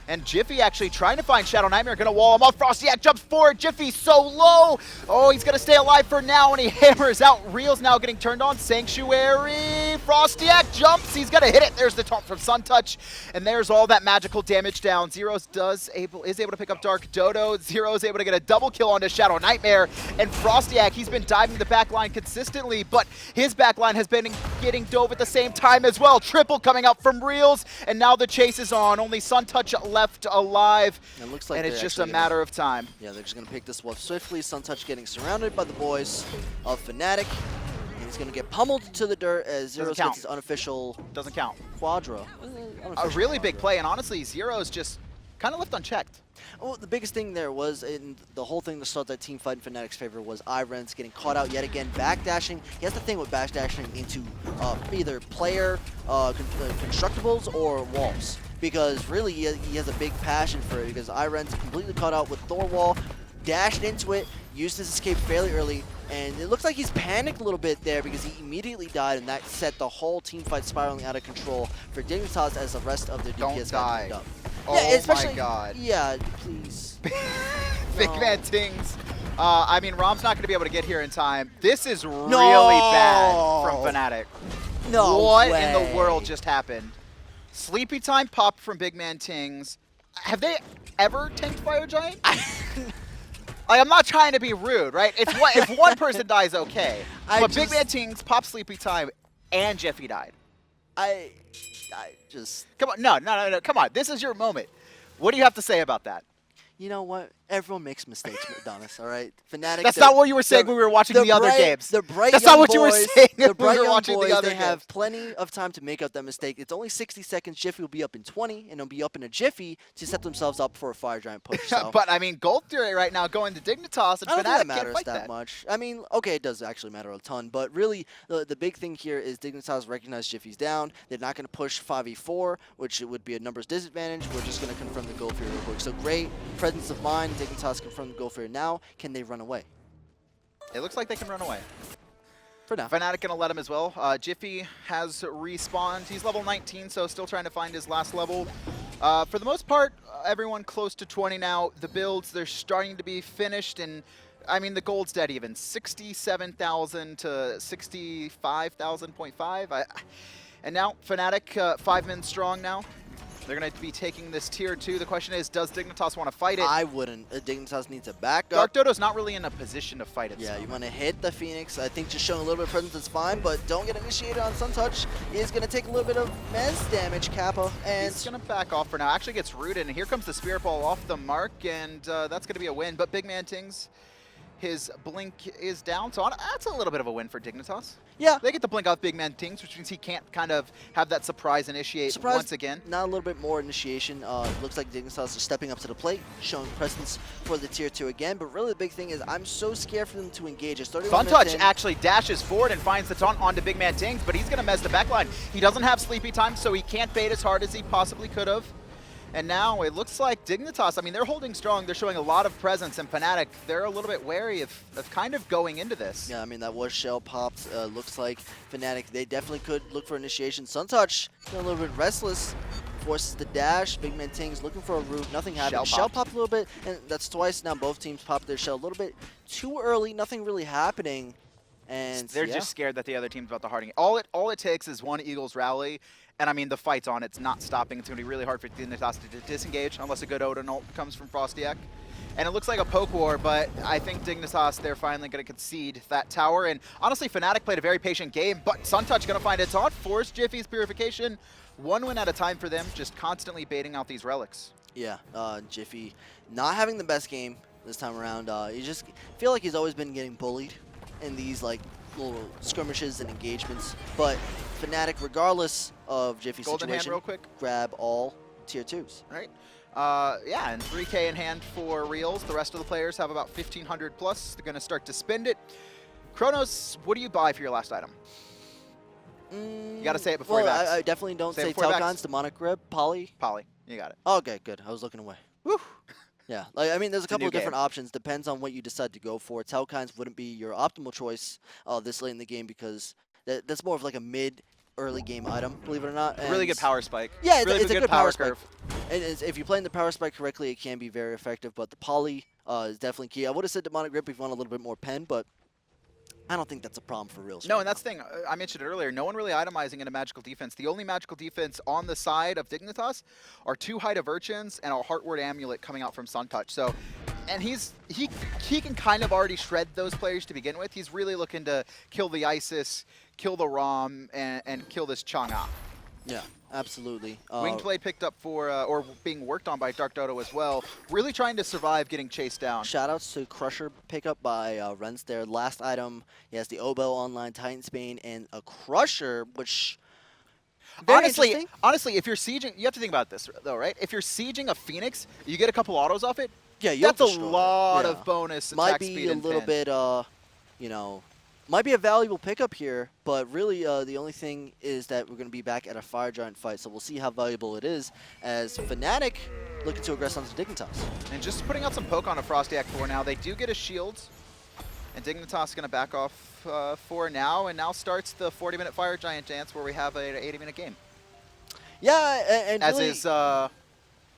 And Jifffy actually trying to find ShadowNightmare, gonna wall him off. FrostiaK jumps forward, Jiffy so low. Oh, he's gonna stay alive for now, and he hammers out. Real's now getting turned on. Sanctuary, FrostiaK jumps, he's gonna hit it. There's the taunt from Suntouch, and there's all that magical damage down. Zyrhoes is able to pick up DarkDodo. Zyrhoes able to get a double kill onto ShadowNightmare, and FrostiaK, he's been diving the back line consistently, but his back line has been getting dove at the same time as well. Triple coming out from Realzx, and now the chase is on. Only Suntouch left alive, And it looks like and it's just a matter of time. Yeah, they're just going to pick this one swiftly. Suntouch getting surrounded by the boys of Fnatic. And he's going to get pummeled to the dirt as Zyrhoes gets his unofficial Doesn't count. Quadra. A really big play, and honestly, Zyrhoes just kind of left unchecked. Well, the biggest thing there was, in the whole thing to start that team fight in Fnatic's favor, was iRens getting caught out yet again, backdashing. He has the thing with backdashing into either player constructibles or walls. Because really, he has a big passion for it, because iRens completely caught out with Thor wall, dashed into it, used his escape fairly early, and it looks like he's panicked a little bit there because he immediately died, and that set the whole team fight spiraling out of control for Dignitas as the rest of their DPS got moved up. Oh Yeah, especially, my god. Yeah, please. BigManTingz. I mean, Rom's not going to be able to get here in time. This is really bad from Fnatic. No What way. in the world just happened? Sleepy time popped from BigManTingz. Have they ever tanked Fire Giant? I'm not trying to be rude, right? If one person dies, okay. But BigManTingz popped Sleepy time, and Jifffy died. I just... Come on, no, come on. This is your moment. What do you have to say about that? You know what? Everyone makes mistakes, Adanas, all right? Fnatic. That's not what you were saying when we were watching the other games. The bright That's young not what you were boys, saying the when bright we were young watching boys, the other they games. have plenty of time to make up that mistake. It's only 60 seconds. Jifffy will be up in 20, and they'll be up in a Jiffy to set themselves up for a Fire Giant push. So. But, I mean, Gold Theory right now going to Dignitas, and I don't think Fnatic that can't matters fight that much. I mean, okay, it does actually matter a ton, but really, the big thing here is Dignitas recognize Jiffy's down. They're not going to push 5v4, which would be a numbers disadvantage. We're just going to confirm the Gold Theory real quick. So great presence of mind. Dignitas confirm the Gold Theory now. Can they run away? It looks like they can run away. For now. Fnatic going to let him as well. Jifffy has respawned. He's level 19, so still trying to find his last level. For the most part, everyone close to 20 now. The builds, they're starting to be finished, and I mean, the gold's dead even. 67,000 to 65,000.5. And now, Fnatic, 5 men strong now. They're going to be taking this tier 2. The question is, does Dignitas want to fight it? I wouldn't. Dignitas needs to back up. DarkDodo's not really in a position to fight it. Yeah, you want to hit the Phoenix. I think just showing a little bit of presence is fine, but don't get initiated on Suntouch. Is going to take a little bit of mez damage, Kappa. And he's going to back off for now. Actually gets rooted, and here comes the Spirit Ball off the mark, and that's going to be a win. But BigManTingz, his blink is down, so that's a little bit of a win for Dignitas. Yeah. They get the blink off BigManTingz, which means he can't kind of have that surprise initiate once again. Now a little bit more initiation. Looks like Dignitas are stepping up to the plate, showing presence for the tier 2 again. But really the big thing is I'm so scared for them to engage. Suntouch actually dashes forward and finds the taunt onto BigManTingz, but he's going to mess the backline. He doesn't have Sleepy Time, so he can't bait as hard as he possibly could have. And now it looks like Dignitas, I mean, they're holding strong. They're showing a lot of presence. And Fnatic, they're a little bit wary of kind of going into this. Yeah, I mean, that was shell popped. Looks like Fnatic, they definitely could look for initiation. Suntouch, a little bit restless. Forces the dash. BigManTingz looking for a root. Nothing happened. Shell popped a little bit, and that's twice now. Both teams popped their shell a little bit too early. Nothing really happening. And they're just scared that the other team's about to harden it. All it takes is one Eagles rally. And I mean, the fight's on. It's not stopping. It's going to be really hard for Dignitas to disengage unless a good Odin ult comes from FrostiaK. And it looks like a poke war, but I think Dignitas, they're finally going to concede that tower. And honestly, Fnatic played a very patient game, but Suntouch going to find a taunt, force Jiffy's purification. One win at a time for them, just constantly baiting out these relics. Yeah, Jifffy not having the best game this time around. You just feel like he's always been getting bullied in these like little skirmishes and engagements. But Fnatic, regardless of Jiffy's Golden hand situation, real quick. grab all tier 2s. All right. Yeah, and 3K in hand for Realzx. The rest of the players have about 1,500 plus. They're going to start to spend it. Kronos, what do you buy for your last item? You got to say it before well, he backs. I definitely don't Say it say before he backs. Telcon's, Demonic Grip, Poly. Poly, you got it. Oh, okay, good. I was looking away. Woo. Yeah, like I mean, there's a It's a couple new of different game. options. Depends on what you decide to go for. Telcon's wouldn't be your optimal choice this late in the game because that's more of like a mid-early game item, believe it or not. Really good And- power spike. Yeah, really it's a good power spike. curve. And if you're playing the power spike correctly, it can be very effective. But the Poly is definitely key. I would have said Demonic Grip if you want a little bit more pen, but I don't think that's a problem for Realzx. No, right and that's the thing. I mentioned it earlier. No one really itemizing into magical defense. The only magical defense on the side of Dignitas are 2 Hide of Urchins and a Heartward Amulet coming out from Suntouch. So, and he can kind of already shred those players to begin with. He's really looking to kill the Isis, kill the Rom, and kill this Chang'e. Yeah, absolutely. Winged Blade picked up for, or being worked on by TheDarkDodo as well. Really trying to survive getting chased down. Shoutouts to Crusher pickup by iRens there. Last item, he has the Oboe Online Titan's Bane and a Crusher, which very interesting. Honestly, if you're sieging, you have to think about this though, right? If you're sieging a Phoenix, you get a couple autos off it. Yeah, you'll That's a destroy it. lot Yeah. of bonus attack Might speed be a and little pin. bit, you know, might be a valuable pickup here, but really the only thing is that we're going to be back at a Fire Giant fight, so we'll see how valuable it is as Fnatic looking to aggress onto Dignitas. And just putting out some poke on a FrostiaK for now. They do get a shield, and Dignitas is going to back off for now, and now starts the 40-minute Fire Giant dance where we have an 80-minute game. Yeah, and As really, is the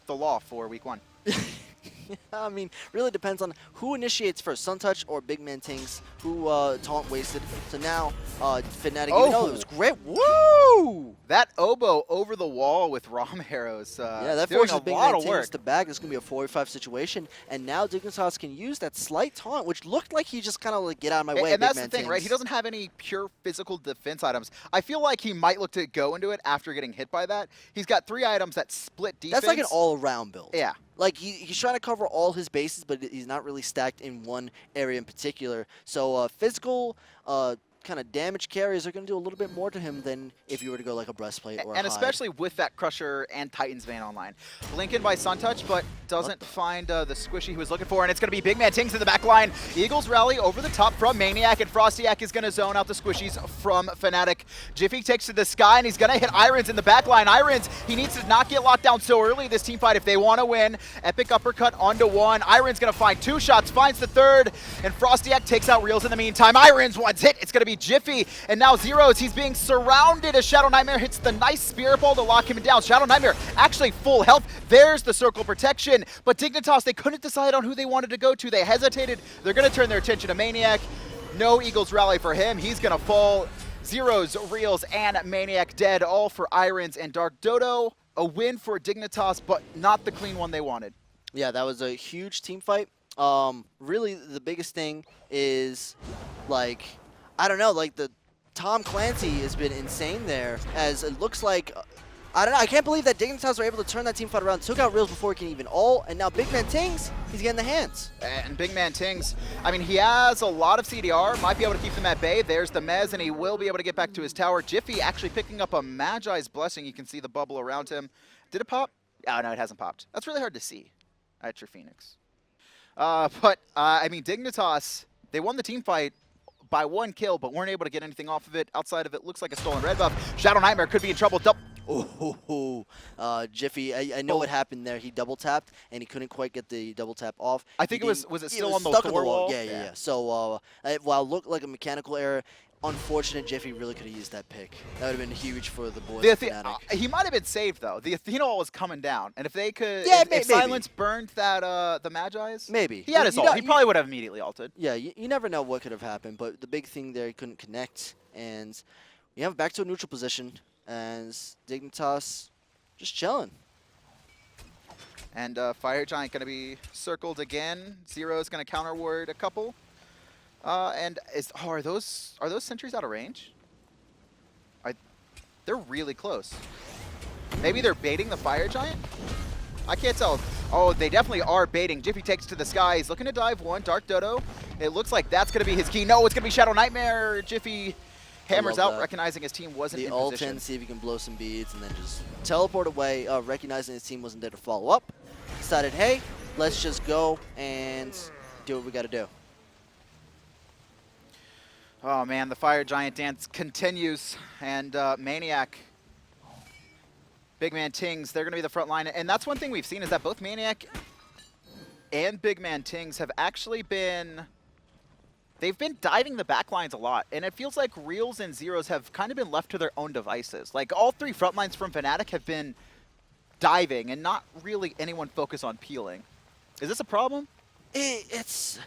law for week 1. I mean, really depends on who initiates first, Suntouch or BigManTingz, who taunt wasted. So now, Fnatic, even though it was great, woo! That oboe over the wall with Rama arrows. Yeah, that doing forces a lot of work. BigManTingz to back. It's going to be a 4v5 situation. And now Dignitas can use that slight taunt, which looked like he just kind of like, get out of my way, And that's the thing, BigManTingz. right? He doesn't have any pure physical defense items. I feel like he might look to go into it after getting hit by that. He's got 3 items that split defense. That's like an all-around build. Yeah. Like, he's trying to cover all his bases, but he's not really stacked in one area in particular. So physical kind of damage carries are going to do a little bit more to him than if you were to go like a breastplate or a And hide. especially with that Crusher and Titan's Van online. Lincoln by Suntouch, but doesn't find the squishy he was looking for, and it's going to be BigManTingz in the back line. Eagles rally over the top from maniaKK, and FrostiaK is going to zone out the squishies from Fnatic. Jifffy takes to the sky, and he's going to hit iRens in the back line. iRens, he needs to not get locked down so early this team fight if they want to win. Epic uppercut onto 1. iRens going to find 2 shots, finds the 3rd, and FrostiaK takes out Realzx in the meantime. iRens one's hit. It's going to be Jifffy, and now Zyrhoes, he's being surrounded as ShadowNightmare hits the nice spirit ball to lock him down. ShadowNightmare actually full health. There's the circle protection, but Dignitas, they couldn't decide on who they wanted to go to. They hesitated. They're going to turn their attention to maniaKK. No Eagles rally for him. He's going to fall. Zyrhoes, Realzx, and maniaKK dead, all for iRens and TheDarkDodo. A win for Dignitas, but not the clean one they wanted. Yeah, that was a huge team fight. Really, the biggest thing is, like, I don't know, like the Tom Clancy has been insane there, as it looks like, I don't know, I can't believe that Dignitas were able to turn that team fight around, took out Realzx before he can even ult, and now BigManTingz, he's getting the hands. And BigManTingz, I mean, he has a lot of CDR, might be able to keep them at bay. There's the Mez, and he will be able to get back to his tower. Jifffy actually picking up a Magi's Blessing. You can see the bubble around him. Did it pop? Oh, no, it hasn't popped. That's really hard to see at your Phoenix. I mean, Dignitas, they won the team fight by 1 kill, but weren't able to get anything off of it. Outside of it, looks like a stolen red buff. ShadowNightmare could be in trouble. Jifffy, I know what happened there. He double tapped, and he couldn't quite get the double tap off. I think was it still on the stuck on Thor the wall? wall? Yeah. So while it looked like a mechanical error, unfortunate, Jifffy really could have used that pick. That would have been huge for the boys. He might have been saved though. The Athena wall was coming down, and if they could, Yeah, if maybe. Silence burned that the Magi's, Maybe. he had his ult. He probably would have immediately ulted. Yeah, you never know what could have happened, but the big thing there, he couldn't connect, and we have back to a neutral position, as Dignitas just chilling. And Fire Giant going to be circled again. Zero is going to counter ward a couple. Are those sentries out of range? They're really close. Maybe they're baiting the Fire Giant? I can't tell. Oh, they definitely are baiting. Jifffy takes to the sky. He's looking to dive one. DarkDodo. It looks like that's going to be his key. No, it's going to be ShadowNightmare. Jifffy hammers out, that. recognizing his team wasn't The in ult position. in, see if he can blow some beads, and then just teleport away, recognizing his team wasn't there to follow up. Decided, hey, let's just go and do what we got to do. Oh man, the Fire Giant dance continues, and maniaKK, BigManTingz, they're going to be the front line. And that's one thing we've seen is that both maniaKK and BigManTingz have actually been, they've been diving the back lines a lot. And it feels like Realzx and Zyrhoes have kind of been left to their own devices. Like all three front lines from Fnatic have been diving and not really anyone focused on peeling. Is this a problem? It's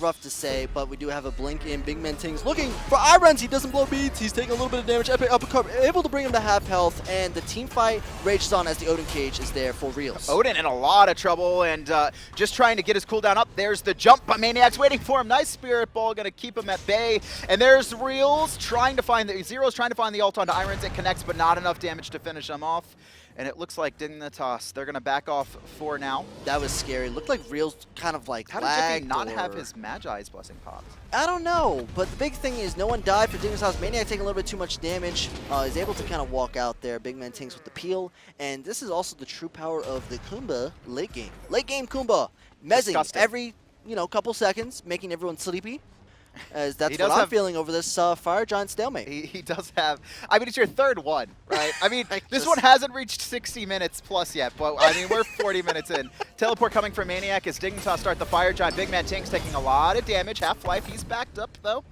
rough to say, but we do have a blink in. BigManTingz looking for iRens. He doesn't blow beads. He's taking a little bit of damage. Epic uppercut, able to bring him to half health, and the team fight rages on as the Odin cage is there for Realzx. Odin in a lot of trouble and just trying to get his cooldown up. There's the jump, but maniaKK's waiting for him. Nice Spirit Ball, gonna keep him at bay. And there's Realzx trying to find the Zyrhoes trying to find the ult onto iRens. It connects, but not enough damage to finish him off. And it looks like Dignitas, they're gonna back off for now. That was scary. Looked like Realzx kind of like How did lagged Jifffy not or... have his Magi's blessing popped? I don't know, but the big thing is no one died for Dignitas. maniaKK taking a little bit too much damage. Is able to kind of walk out there. BigManTingz with the peel. And this is also the true power of the Kumbha late game. Late game Kumbha. Mezzing every, couple seconds, making everyone sleepy. As that's what I'm feeling over this Fire Giant stalemate. He does have, I mean, it's your third one, right? I mean, this one hasn't reached 60 minutes plus yet, but I mean, we're 40 minutes in. Teleport coming from maniaKK as Dignitas start the Fire Giant. BigManTingz taking a lot of damage. Half-Life, he's backed up, though.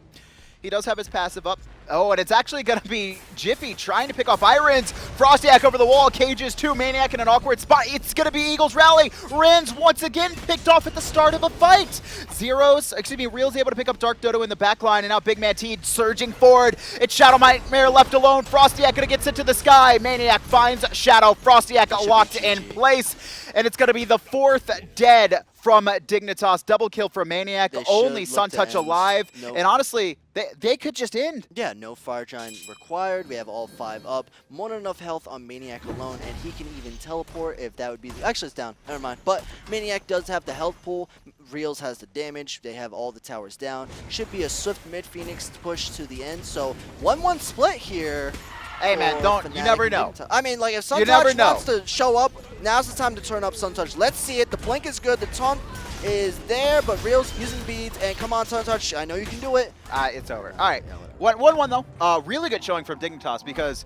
He does have his passive up. Oh, and it's actually going to be Jifffy trying to pick off iRens. FrostiaK over the wall, cages two, maniaKK in an awkward spot. It's going to be Eagles rally. Rens once again picked off at the start of the fight. Realzx able to pick up DarkDodo in the back line, and now BigManTingz surging forward. It's ShadowNightmare left alone. FrostiaK going to get sent to the sky. maniaKK finds Shadow. FrostiaK locked in place, and it's going to be the fourth dead from Dignitas. Double kill from maniaKK. Only Suntouch alive. Nope. And honestly, they could just end. Yeah, no Fire Giant required. We have all 5 up. More than enough health on maniaKK alone, and he can even teleport if that would be... Actually, it's down. Never mind. But maniaKK does have the health pool. Realzx has the damage. They have all the towers down. Should be a swift mid-Phoenix push to the end. So 1-1 split here. Hey man, you never know. I mean, like if Suntouch wants to show up, now's the time to turn up Suntouch. Let's see it. The blink is good. The taunt is there, but Realzx using beads. And come on, Suntouch. I know you can do it. It's over. All right. 1-1 though. Really good showing from Dignitas because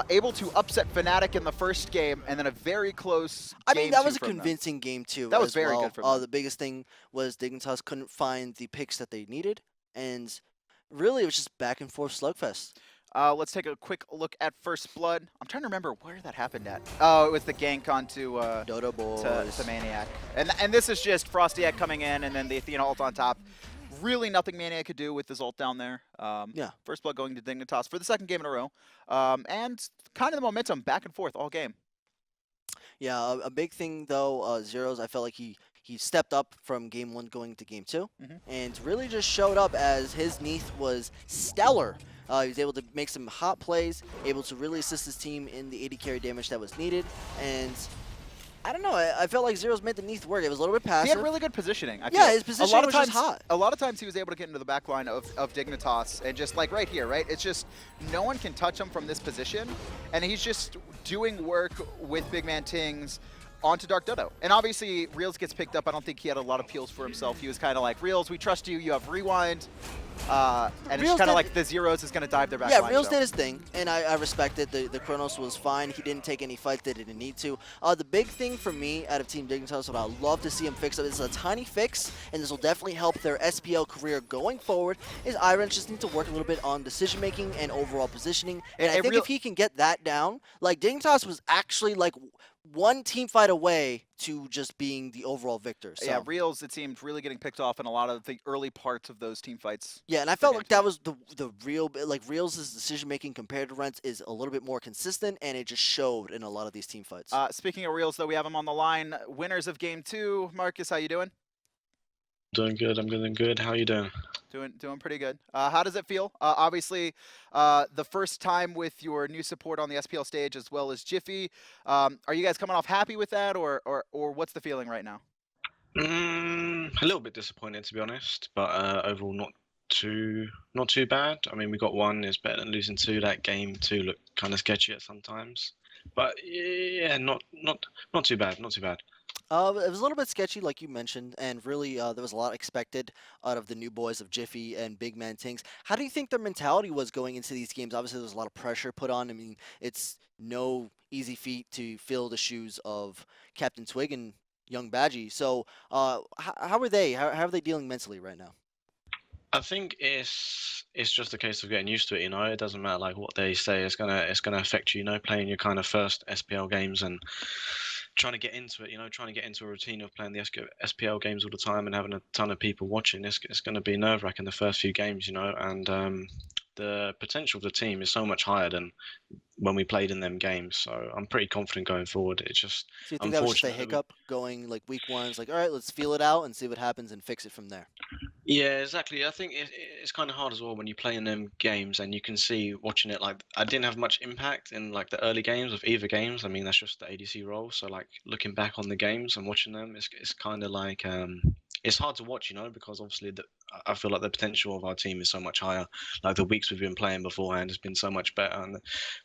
able to upset Fnatic in the first game and then a very close I mean, that was a from convincing game too. That was very good from them. The biggest thing was Dignitas couldn't find the picks that they needed. And really, it was just back and forth slugfest. Let's take a quick look at First Blood. I'm trying to remember where that happened at. Oh, it was the gank onto Dodo boys. to maniaKK. And this is just FrostiaK coming in and then the Athena ult on top. Really nothing maniaKK could do with his ult down there. Yeah. First Blood going to Dignitas for the second game in a row. And kind of the momentum back and forth all game. Yeah, a big thing though, Zyrhoes, I felt like he stepped up from game 1 going to game 2. And really just showed up as his Neith was stellar. He was able to make some hot plays, able to really assist his team in the 80 carry damage that was needed. And I don't know, I felt like Zyrhoes made the Neith work. It was a little bit passive. He had really good positioning. His positioning was just hot. A lot of times he was able to get into the back line of Dignitas and just like right here, right? It's just no one can touch him from this position. And he's just doing work with BigManTingz onto DarkDodo. And obviously, Realzx gets picked up. I don't think he had a lot of peels for himself. He was kind of like, Realzx, we trust you. You have rewind. And it's kind of like the Zyrhoes is going to dive their back line. Yeah, Realzx did his thing, and I respect it. The Chonos was fine. He didn't take any fights that he didn't need to. The big thing for me out of Team Dignitas, what I'd love to see him fix up, is a tiny fix, and this will definitely help their SPL career going forward, is iRens just need to work a little bit on decision-making and overall positioning. And I think if he can get that down, like Dignitas was actually like one team fight away to just being the overall victor. So. Yeah, Realzx, it seemed, really getting picked off in a lot of the early parts of those team fights. Yeah, and I felt like that was the real, like Realz's decision-making compared to Rent's is a little bit more consistent, and it just showed in a lot of these team fights. Speaking of Realzx, though, we have him on the line. Winners of Game 2. Marcus, how you doing? Doing good. I'm doing good. How are you doing? Doing pretty good. How does it feel? Obviously, the first time with your new support on the SPL stage as well as Jifffy. Are you guys coming off happy with that, or what's the feeling right now? A little bit disappointed to be honest, but overall not too bad. I mean, we got one. It's better than losing two. That game two looked kind of sketchy at sometimes, but yeah, not too bad. Not too bad. It was a little bit sketchy, like you mentioned, and really there was a lot expected out of the new boys of Jifffy and BigManTingz. How do you think their mentality was going into these games? Obviously, there was a lot of pressure put on. I mean, it's no easy feat to fill the shoes of Captain Twig and Young Badgie. So, how are they? How are they dealing mentally right now? I think it's just a case of getting used to it. You know, it doesn't matter like what they say. It's gonna affect you. You know, playing your kind of first SPL games and trying to get into it. You know, trying to get into a routine of playing the SPL games all the time and having a ton of people watching. It's going to be nerve-wracking the first few games. You know, and the potential of the team is so much higher than when we played in them games. So I'm pretty confident going forward. It's just So you think that was just a unfortunate that hiccup going like week one? It's like, all right, let's feel it out and see what happens and fix it from there. Yeah, exactly. I think it's kind of hard as well when you play in them games and you can see watching it like I didn't have much impact in like the early games of either games. I mean, that's just the ADC role. So like looking back on the games and watching them, it's kind of like it's hard to watch, you know, because obviously I feel like the potential of our team is so much higher. Like the weeks we've been playing beforehand has been so much better, and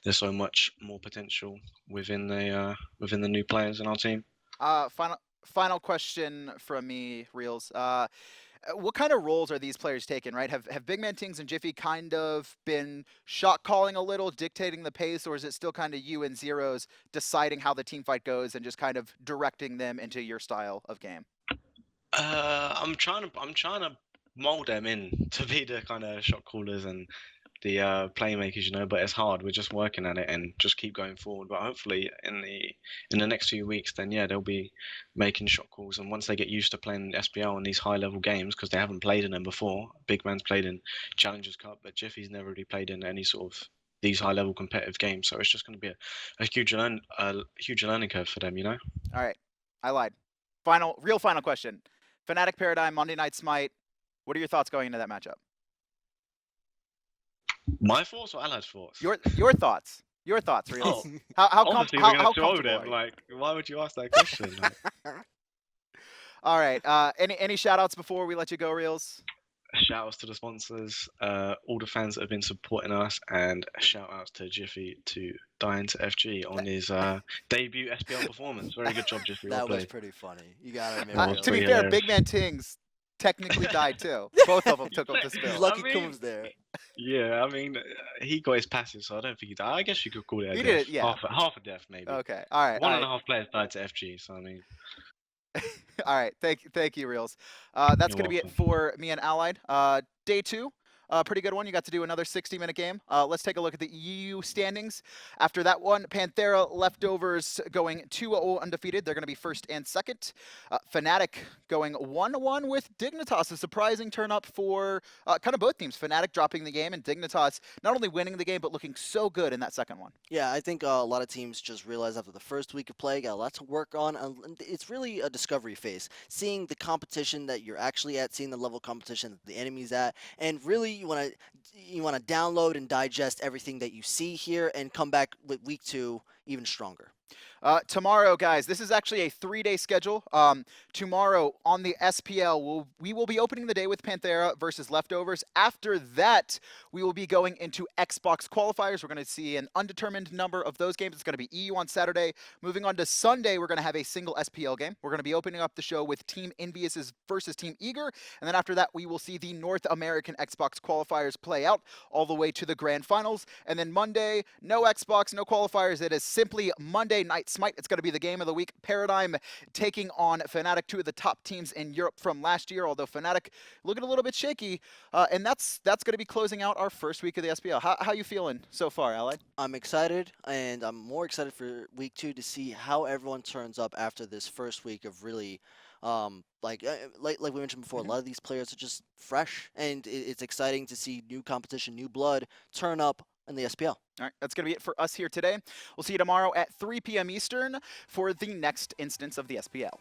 there's so much more potential within the new players in our team. Final question from me, Reels. What kind of roles are these players taking, right? Have BigManTingz and Jifffy kind of been shot calling a little, dictating the pace, or is it still kind of you and Zyrhoes deciding how the team fight goes and just kind of directing them into your style of game? I'm trying to mold them in to be the kind of shot callers and the playmakers, you know. But it's hard. We're just working at it and just keep going forward. But hopefully, in the next few weeks, then yeah, they'll be making shot calls. And once they get used to playing SPL and these high level games, because they haven't played in them before. Big Man's played in Challengers Cup, but Jiffy's never really played in any sort of these high level competitive games. So it's just going to be a huge learning curve for them, you know. All right, I lied. Real final question. Fnatic Paradigm, Monday Night Smite. What are your thoughts going into that matchup? My thoughts or Allied's thoughts? Your thoughts. Your thoughts, Reels. Oh, how obviously we're how gonna throw comfortable them. are you? Like, why would you ask that question? Like, All right. Any shout outs before we let you go, Reels? shout outs to the sponsors, all the fans that have been supporting us, and shout outs to Jifffy to dying to FG on his debut SPL performance. Very good job, Jifffy. Well That was played. pretty funny. You gotta admit, That was To be pretty fair, hilarious. BigManTingz technically died too. Both of them took him to He's spill. lucky I mean, Kumb's there. Yeah, I mean, he got his passive, so I don't think he died. I guess you could call it a He death. did it, yeah. Half a death, maybe. Okay. All right. One and a half players died to FG, so I mean, All right. Thank you, Reels. That's you're going to be it welcome. for me and Allied. Day two. Pretty good one. You got to do another 60-minute game. Let's take a look at the EU standings. After that one, Panthera Leftovers going 2-0 undefeated. They're going to be first and second. Fnatic going 1-1 with Dignitas. A surprising turn up for kind of both teams. Fnatic dropping the game and Dignitas not only winning the game, but looking so good in that second one. Yeah, I think a lot of teams just realized after the first week of play, got a lot to work on. It's really a discovery phase. Seeing the competition that you're actually at, seeing the level of competition that the enemy's at, and really you want to download and digest everything that you see here and come back with week two even stronger. Tomorrow, guys, this is actually a 3-day schedule. Tomorrow on the SPL, we will be opening the day with Panthera versus Leftovers. After that, we will be going into Xbox qualifiers. We're going to see an undetermined number of those games. It's going to be EU on Saturday. Moving on to Sunday, we're going to have a single SPL game. We're going to be opening up the show with Team Envious versus Team Eager. And then after that, we will see the North American Xbox qualifiers play out all the way to the grand finals. And then Monday, no Xbox, no qualifiers. It is simply Monday Night Smite. It's going to be the game of the week. Paradigm taking on Fnatic, two of the top teams in Europe from last year, although Fnatic looking a little bit shaky. And that's going to be closing out our first week of the SPL. How you feeling so far, Allied? I'm excited, and I'm more excited for week two to see how everyone turns up after this first week of really, like we mentioned before, a lot of these players are just fresh, and it's exciting to see new competition, new blood turn up in the SPL. All right, that's going to be it for us here today. We'll see you tomorrow at 3 p.m. Eastern for the next instance of the SPL.